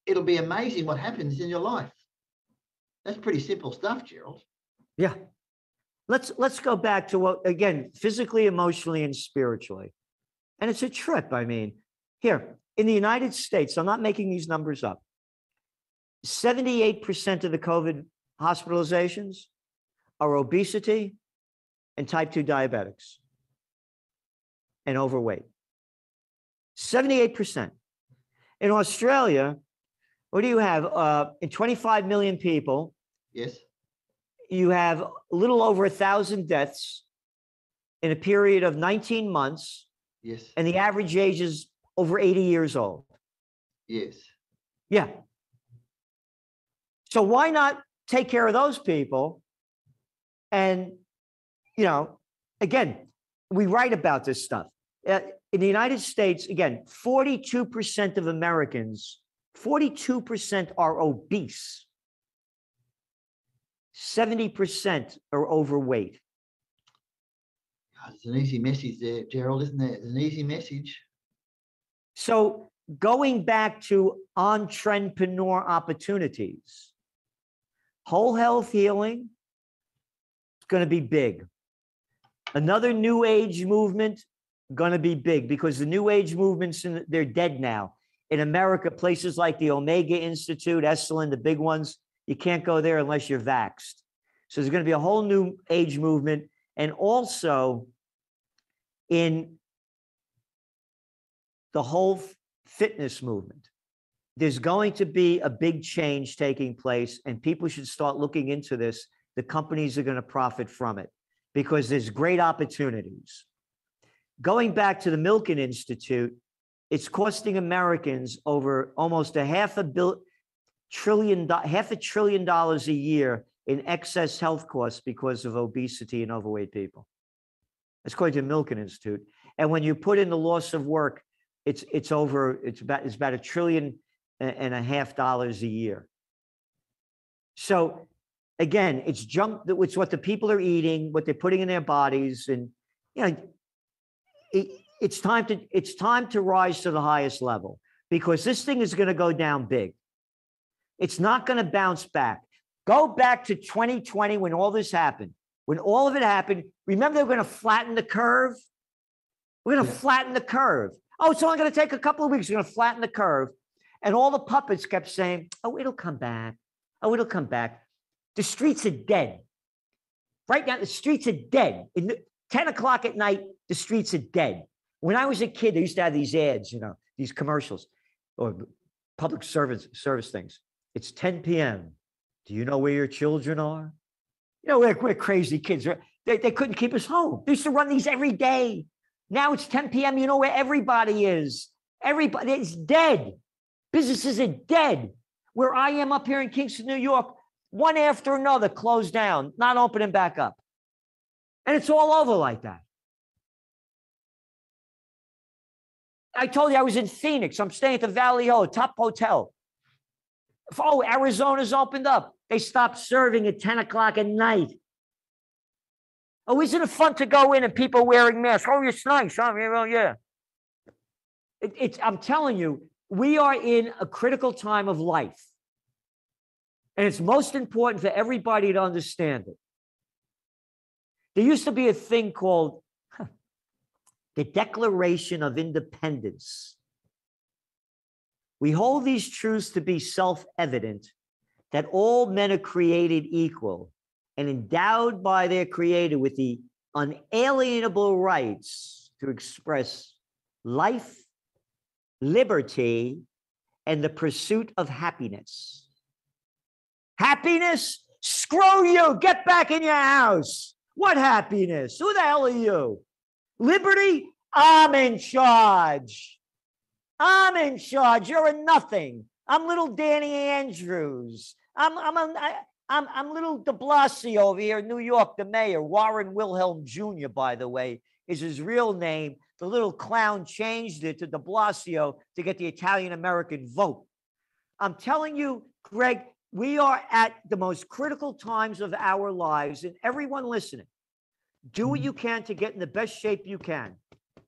It'll be amazing what happens in your life. That's pretty simple stuff, Gerald. Yeah. Let's go back to what, again, physically, emotionally, and spiritually. And it's a trip. I mean, here in the United States, I'm not making these numbers up. 78% of the COVID hospitalizations are obesity and type 2 diabetics and overweight. 78%. In Australia, what do you have? In 25 million people, yes, you have a little over 1,000 deaths in a period of 19 months. Yes. And the average age is over 80 years old. Yes. Yeah. So why not take care of those people? And, again, we write about this stuff. In the United States, again, 42% of Americans, 42% are obese. 70% are overweight. God, it's an easy message there, Gerald, isn't it? It's an easy message. So going back to entrepreneur opportunities, whole health healing is going to be big. Another new age movement going to be big because the new age movements, they're dead now. In America, places like the Omega Institute, Esalen, the big ones, you can't go there unless you're vaxxed. So there's going to be a whole new age movement. And also in the whole fitness movement, there's going to be a big change taking place, and people should start looking into this. The companies are going to profit from it because there's great opportunities. going back to the Milken Institute, it's costing Americans over almost $500 billion a year in excess health costs because of obesity and overweight people. That's according to the Milken Institute. And when you put in the loss of work, it's about $1.5 trillion a year. So again, it's what the people are eating, what they're putting in their bodies, and it's time to rise to the highest level, because this thing is going to go down big. It's not going to bounce back. Go back to 2020 when all this happened. When all of it happened, remember they were going to flatten the curve? We're going to flatten the curve. Oh, it's only going to take a couple of weeks. We're going to flatten the curve. And all the puppets kept saying, oh, it'll come back. Oh, it'll come back. The streets are dead. Right now, the streets are dead. 10 o'clock at night, the streets are dead. When I was a kid, they used to have these ads, these commercials or public service things. It's 10 p.m. Do you know where your children are? We're crazy kids. They couldn't keep us home. They used to run these every day. Now it's 10 p.m. You know where everybody is. Everybody is dead. Businesses are dead. Where I am up here in Kingston, New York, one after another closed down, not opening back up. And it's all over like that. I told you I was in Phoenix. I'm staying at the Valley Ho, top hotel. Oh, Arizona's opened up. They stopped serving at 10 o'clock at night. Oh, isn't it fun to go in and people wearing masks? Oh, it's nice. Oh, yeah. I'm telling you, we are in a critical time of life. And it's most important for everybody to understand it. There used to be a thing called the Declaration of Independence. We hold these truths to be self-evident, that all men are created equal and endowed by their Creator with the unalienable rights to express life, liberty, and the pursuit of happiness. Happiness? Screw you! Get back in your house! What happiness? Who the hell are you? Liberty? I'm in charge. I'm in charge. You're a nothing. I'm little Danny Andrews. I'm little de Blasio over here in New York, the mayor. Warren Wilhelm Jr., by the way, is his real name. The little clown changed it to de Blasio to get the Italian-American vote. I'm telling you, Greg, we are at the most critical times of our lives, and everyone listening, do what you can to get in the best shape you can.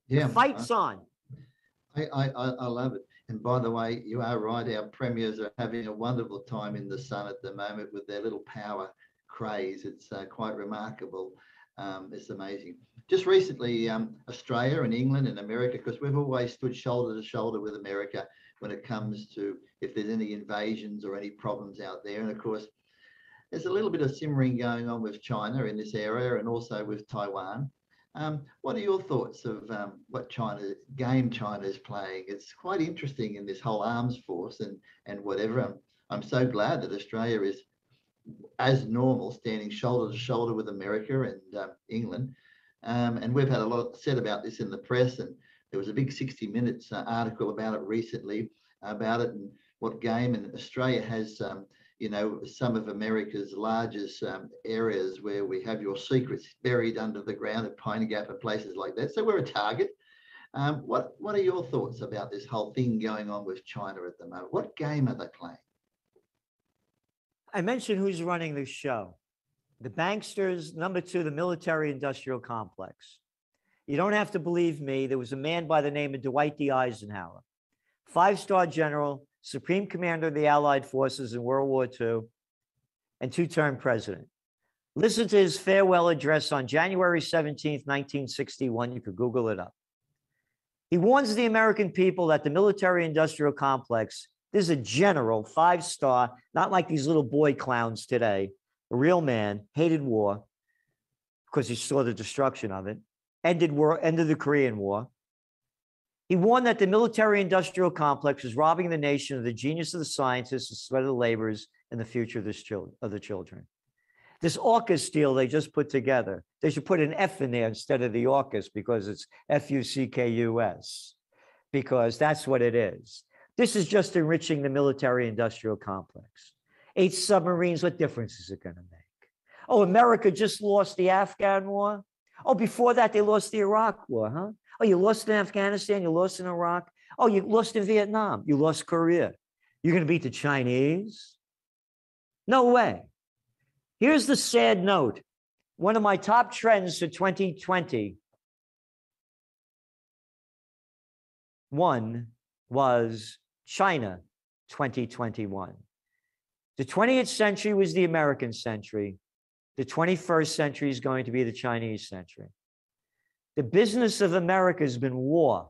Yeah, the fight's on. I love it. And by the way, you are right. Our premiers are having a wonderful time in the sun at the moment with their little power craze. It's quite remarkable. It's amazing. Just recently, Australia and England and America, because we've always stood shoulder to shoulder with America when it comes to if there's any invasions or any problems out there. And of course, there's a little bit of simmering going on with China in this area and also with Taiwan. What are your thoughts of what China is playing? It's quite interesting in this whole arms force and whatever. I'm so glad that Australia is, as normal, standing shoulder to shoulder with America and England. And we've had a lot said about this in the press, and there was a big 60 Minutes article about it recently, about it and what game. And Australia has some of America's largest areas where we have your secrets buried under the ground at Pine Gap and places like that. So we're a target. What are your thoughts about this whole thing going on with China at the moment? What game are they playing? I mentioned who's running this show. The banksters, number two, the military-industrial complex. You don't have to believe me. There was a man by the name of Dwight D. Eisenhower, 5-star general, Supreme Commander of the Allied Forces in World War II, and 2-term president. Listen to his farewell address on January 17th, 1961. You could Google it up. He warns the American people that the military-industrial complex, this is a general, 5-star, not like these little boy clowns today, a real man, hated war because he saw the destruction of it, ended the Korean War. He warned that the military-industrial complex is robbing the nation of the genius of the scientists, the sweat of the laborers, and the future of the children. This AUKUS deal they just put together, they should put an F in there instead of the AUKUS because it's FUCKUS, because that's what it is. This is just enriching the military-industrial complex. 8 submarines, what difference is it going to make? Oh, America just lost the Afghan War? Oh, before that, they lost the Iraq War, huh? Oh, you lost in Afghanistan, you lost in Iraq. Oh, you lost in Vietnam, you lost Korea. You're going to beat the Chinese? No way. Here's the sad note. One of my top trends for 2021 was China 2021. The 20th century was the American century. The 21st century is going to be the Chinese century. The business of America has been war.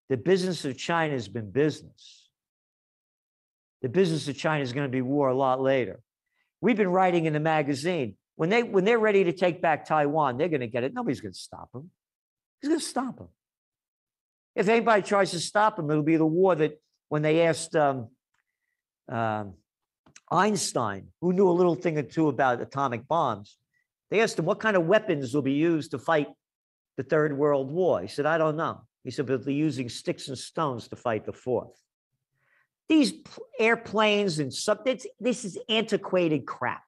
The business of China has been business. The business of China is going to be war a lot later. We've been writing in the magazine, when they're ready to take back Taiwan, they're going to get it. Nobody's going to stop them. Who's going to stop them? If anybody tries to stop them, it'll be the war that when they asked Einstein, who knew a little thing or two about atomic bombs, they asked him what kind of weapons will be used to fight the Third World War. He said, I don't know. He said, but they're using sticks and stones to fight the fourth. These airplanes and stuff, this is antiquated crap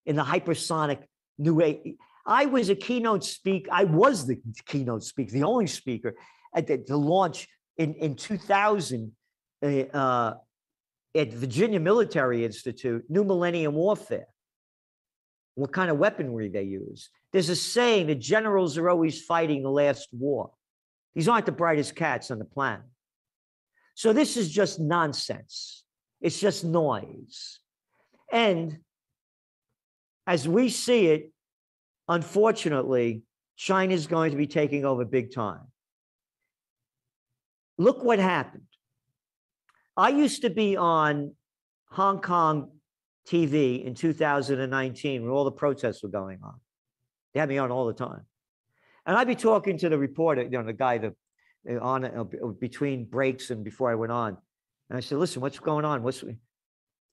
in the hypersonic new age. I was the keynote speaker, the only speaker at the launch in 2000 at Virginia Military Institute, New Millennium Warfare. What kind of weaponry they use. There's a saying that generals are always fighting the last war. These aren't the brightest cats on the planet. So this is just nonsense. It's just noise. And as we see it, unfortunately, China is going to be taking over big time. Look what happened. I used to be on Hong Kong TV in 2019 when all the protests were going on. They had me on all the time. And I'd be talking to the reporter, the guy that on between breaks and before I went on. And I said, listen, what's going on? Mr.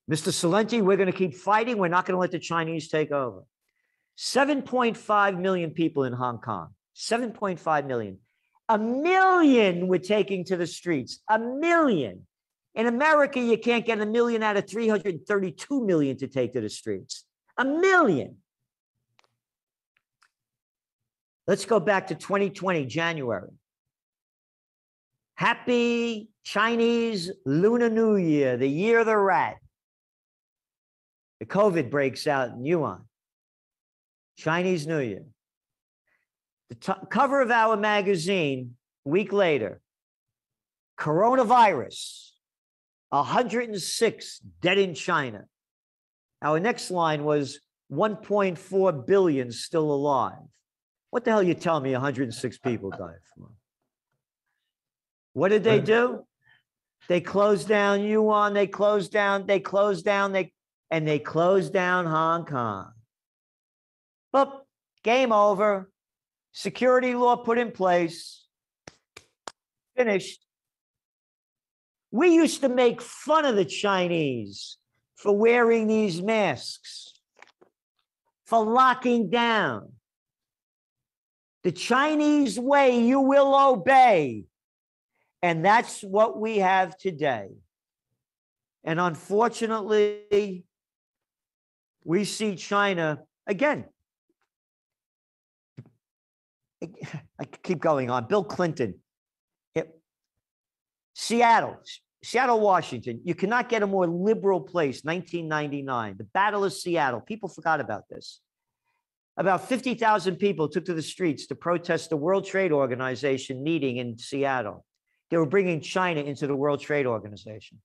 Celente, we're going to keep fighting. We're not going to let the Chinese take over. 7.5 million people in Hong Kong, 7.5 million. 1 million were taking to the streets, 1 million. In America, you can't get 1 million out of 332 million to take to the streets. 1 million. Let's go back to 2020, January. Happy Chinese Lunar New Year, the year of the rat. The COVID breaks out in Yuan. Chinese New Year. The cover of our magazine, a week later, coronavirus, 106 dead in China. Our next line was 1.4 billion still alive. What the hell you tell me 106 people died from? What did they do? They closed down Yuan, they closed down Hong Kong. But game over. Security law put in place. Finished. We used to make fun of the Chinese for wearing these masks, for locking down. The Chinese way you will obey. And that's what we have today. And unfortunately, we see China again. I keep going on. Bill Clinton. Seattle, Washington. You cannot get a more liberal place, 1999. The Battle of Seattle. People forgot about this. About 50,000 people took to the streets to protest the World Trade Organization meeting in Seattle. They were bringing China into the World Trade Organization.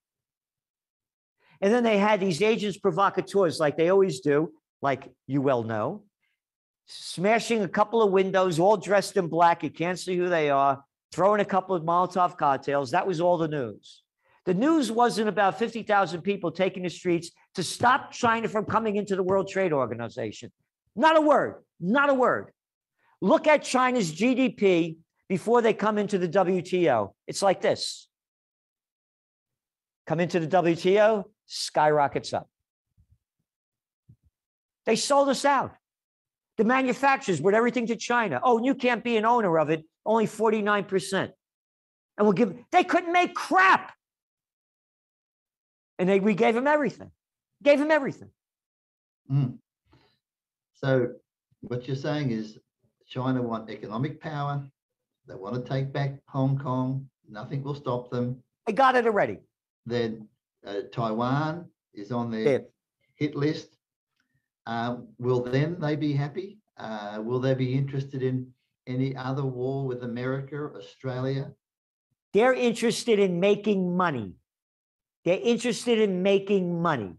And then they had these agents provocateurs, like they always do, like you well know, smashing a couple of windows, all dressed in black. You can't see who they are, throwing a couple of Molotov cocktails. That was all the news. The news wasn't about 50,000 people taking the streets to stop China from coming into the World Trade Organization. Not a word, not a word. Look at China's GDP before they come into the WTO. It's like this. Come into the WTO, skyrockets up. They sold us out. The manufacturers brought everything to China. Oh, and you can't be an owner of it, only 49%. And they couldn't make crap. And we gave them everything. Gave them everything. Mm. So what you're saying is China want economic power. They want to take back Hong Kong. Nothing will stop them. They got it already. Then Taiwan is on their hit list. Will then they be happy? Will they be interested in any other war with America, Australia? They're interested in making money. They're interested in making money.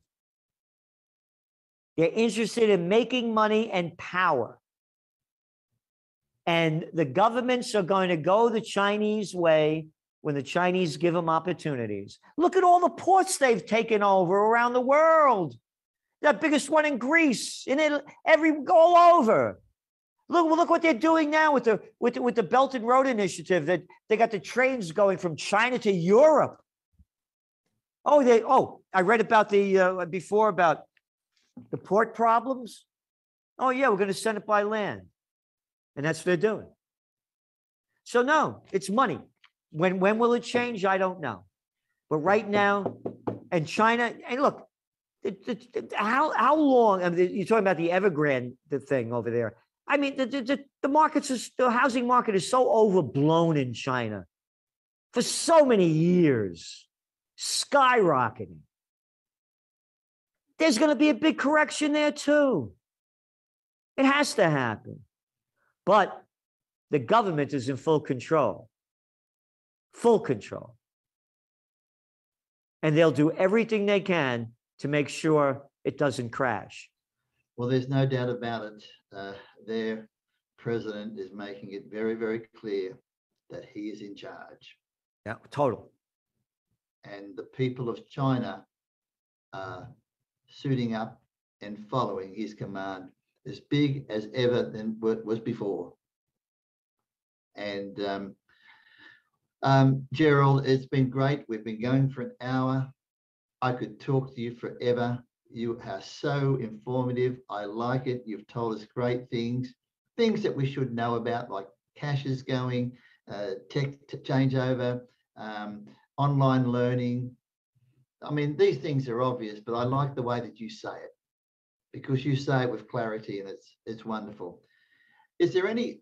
They're interested in making money and power. And the governments are going to go the Chinese way when the Chinese give them opportunities. Look at all the ports they've taken over around the world. The biggest one in Greece, in Italy, all over. Look what they're doing now with the Belt and Road Initiative. That they got the trains going from China to Europe. I read about before about the port problems. Oh yeah, we're going to send it by land, and that's what they're doing. So no, it's money. When will it change? I don't know. But right now, and China, and look, how long? I mean, you're talking about the Evergrande thing over there. I mean, the housing market is so overblown in China for so many years, skyrocketing. There's going to be a big correction there too. It has to happen. But the government is in full control. Full control. And they'll do everything they can to make sure it doesn't crash. Well, there's no doubt about it. Their president is making it very, very clear that he is in charge. Yeah, total. And the people of China are suiting up and following his command as big as ever than what was before. And Gerald, it's been great. We've been going for an hour. I could talk to you forever. You are so informative. I like it. You've told us great things that we should know about, like cash is going, tech changeover, online learning. I mean, these things are obvious, but I like the way that you say it, because you say it with clarity, and it's wonderful. Is there any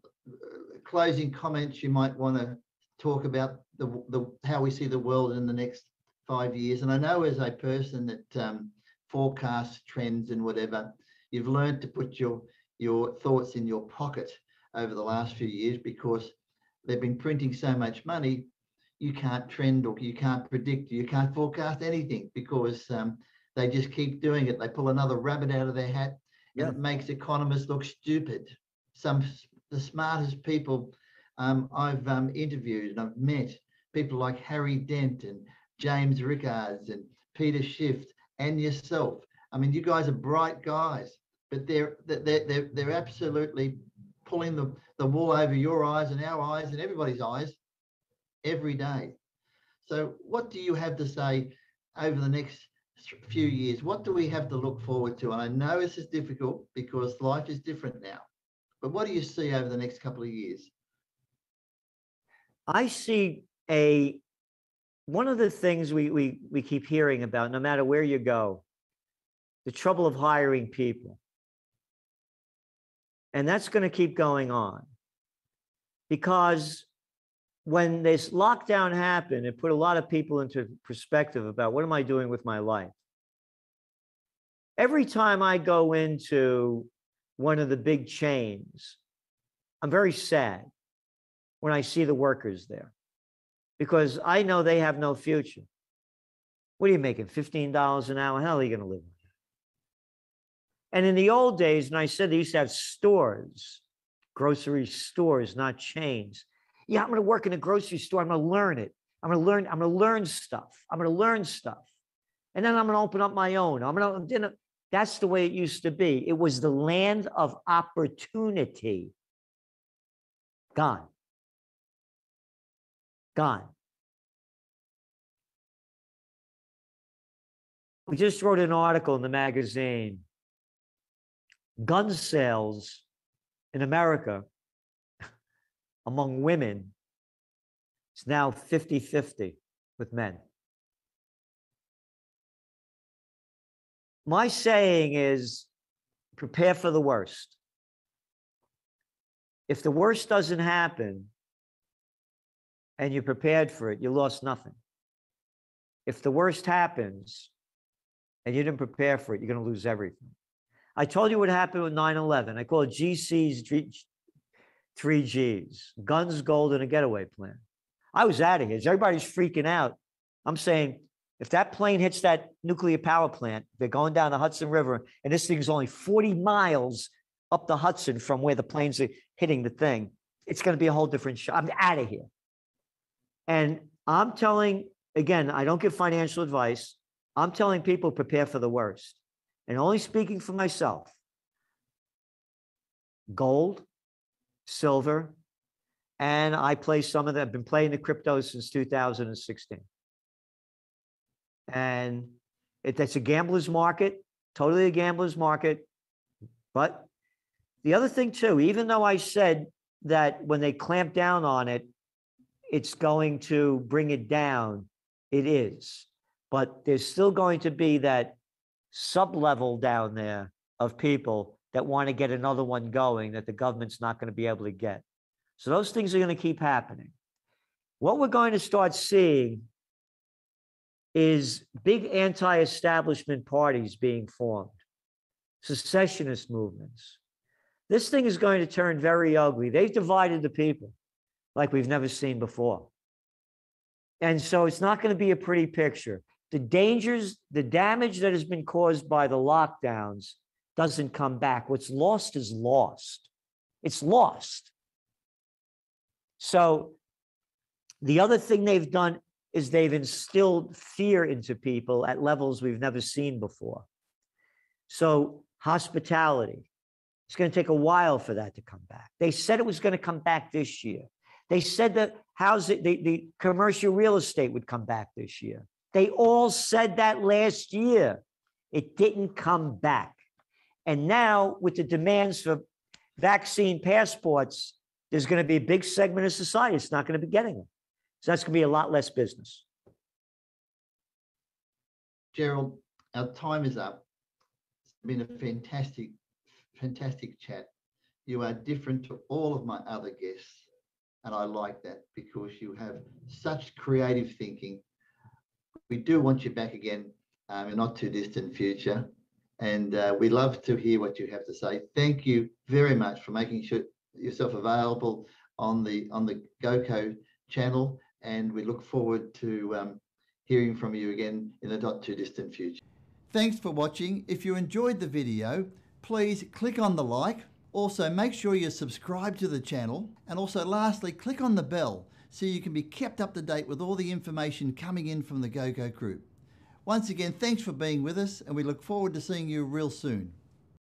closing comments you might want to talk about the how we see the world in the next 5 years? And I know as a person that forecasts trends and whatever, you've learned to put your thoughts in your pocket over the last few years, because they've been printing so much money. You can't trend, or you can't predict, you can't forecast anything, because they just keep doing it. They pull another rabbit out of their hat, and it makes economists look stupid. The smartest people I've interviewed and I've met, people like Harry Dent and James Rickards and Peter Schiff and yourself. I mean, you guys are bright guys, but they're absolutely pulling the wool over your eyes and our eyes and everybody's eyes every day. So what do you have to say over the next few years? What do we have to look forward to? And I know this is difficult because life is different now, but what do you see over the next couple of years? I see one of the things we keep hearing about, no matter where you go, the trouble of hiring people. And that's going to keep going on, because when this lockdown happened, it put a lot of people into perspective about, what am I doing with my life? Every time I go into one of the big chains, I'm very sad when I see the workers there, because I know they have no future. What are you making, $15 an hour? How are you going to live? And in the old days, and I said they used to have stores, grocery stores, not chains. Yeah, I'm going to work in a grocery store. I'm going to learn it. I'm going to learn stuff. I'm going to learn stuff. And then I'm going to open up my own. That's the way it used to be. It was the land of opportunity. Gone. Gone. We just wrote an article in the magazine gun sales in America among women is now 50-50 with men. My saying is prepare for the worst. If the worst doesn't happen and you're prepared for it, you lost nothing. If the worst happens and you didn't prepare for it, you're going to lose everything. I told you what happened with 9/11. I call it GC's 3Gs, guns, gold, and a getaway plan. I was out of here. Everybody's freaking out. I'm saying, if that plane hits that nuclear power plant, they're going down the Hudson River, and this thing's only 40 miles up the Hudson from where the planes are hitting the thing, it's going to be a whole different show. I'm out of here. And I'm telling, again, I don't give financial advice. I'm telling people prepare for the worst. And only speaking for myself. Gold, silver, and I play some of them. I've been playing the crypto since 2016. And that's a gambler's market, totally a gambler's market. But the other thing too, even though I said that when they clamp down on it, it's going to bring it down, it is. But there's still going to be that sub-level down there of people that want to get another one going that the government's not going to be able to get. So those things are going to keep happening. What we're going to start seeing is big anti-establishment parties being formed, secessionist movements. This thing is going to turn very ugly. They've divided the people like we've never seen before. And so it's not going to be a pretty picture. The dangers, the damage that has been caused by the lockdowns doesn't come back. What's lost is lost. It's lost. So the other thing they've done is they've instilled fear into people at levels we've never seen before. So hospitality, it's going to take a while for that to come back. They said it was going to come back this year. They said that the commercial real estate would come back this year. They all said that last year. It didn't come back. And now with the demands for vaccine passports, there's going to be a big segment of society that's not going to be getting them. So that's going to be a lot less business. Gerald, our time is up. It's been a fantastic chat. You are different to all of my other guests. And I like that because you have such creative thinking. We do want you back again in a not too distant future. And we love to hear what you have to say. Thank you very much for making yourself available on the GoCo channel. And we look forward to hearing from you again in the not too distant future. Thanks for watching. If you enjoyed the video, please click on the like. Also, make sure you're subscribed to the channel. And also, lastly, click on the bell so you can be kept up to date with all the information coming in from the GoCo group. Once again, thanks for being with us, and we look forward to seeing you real soon.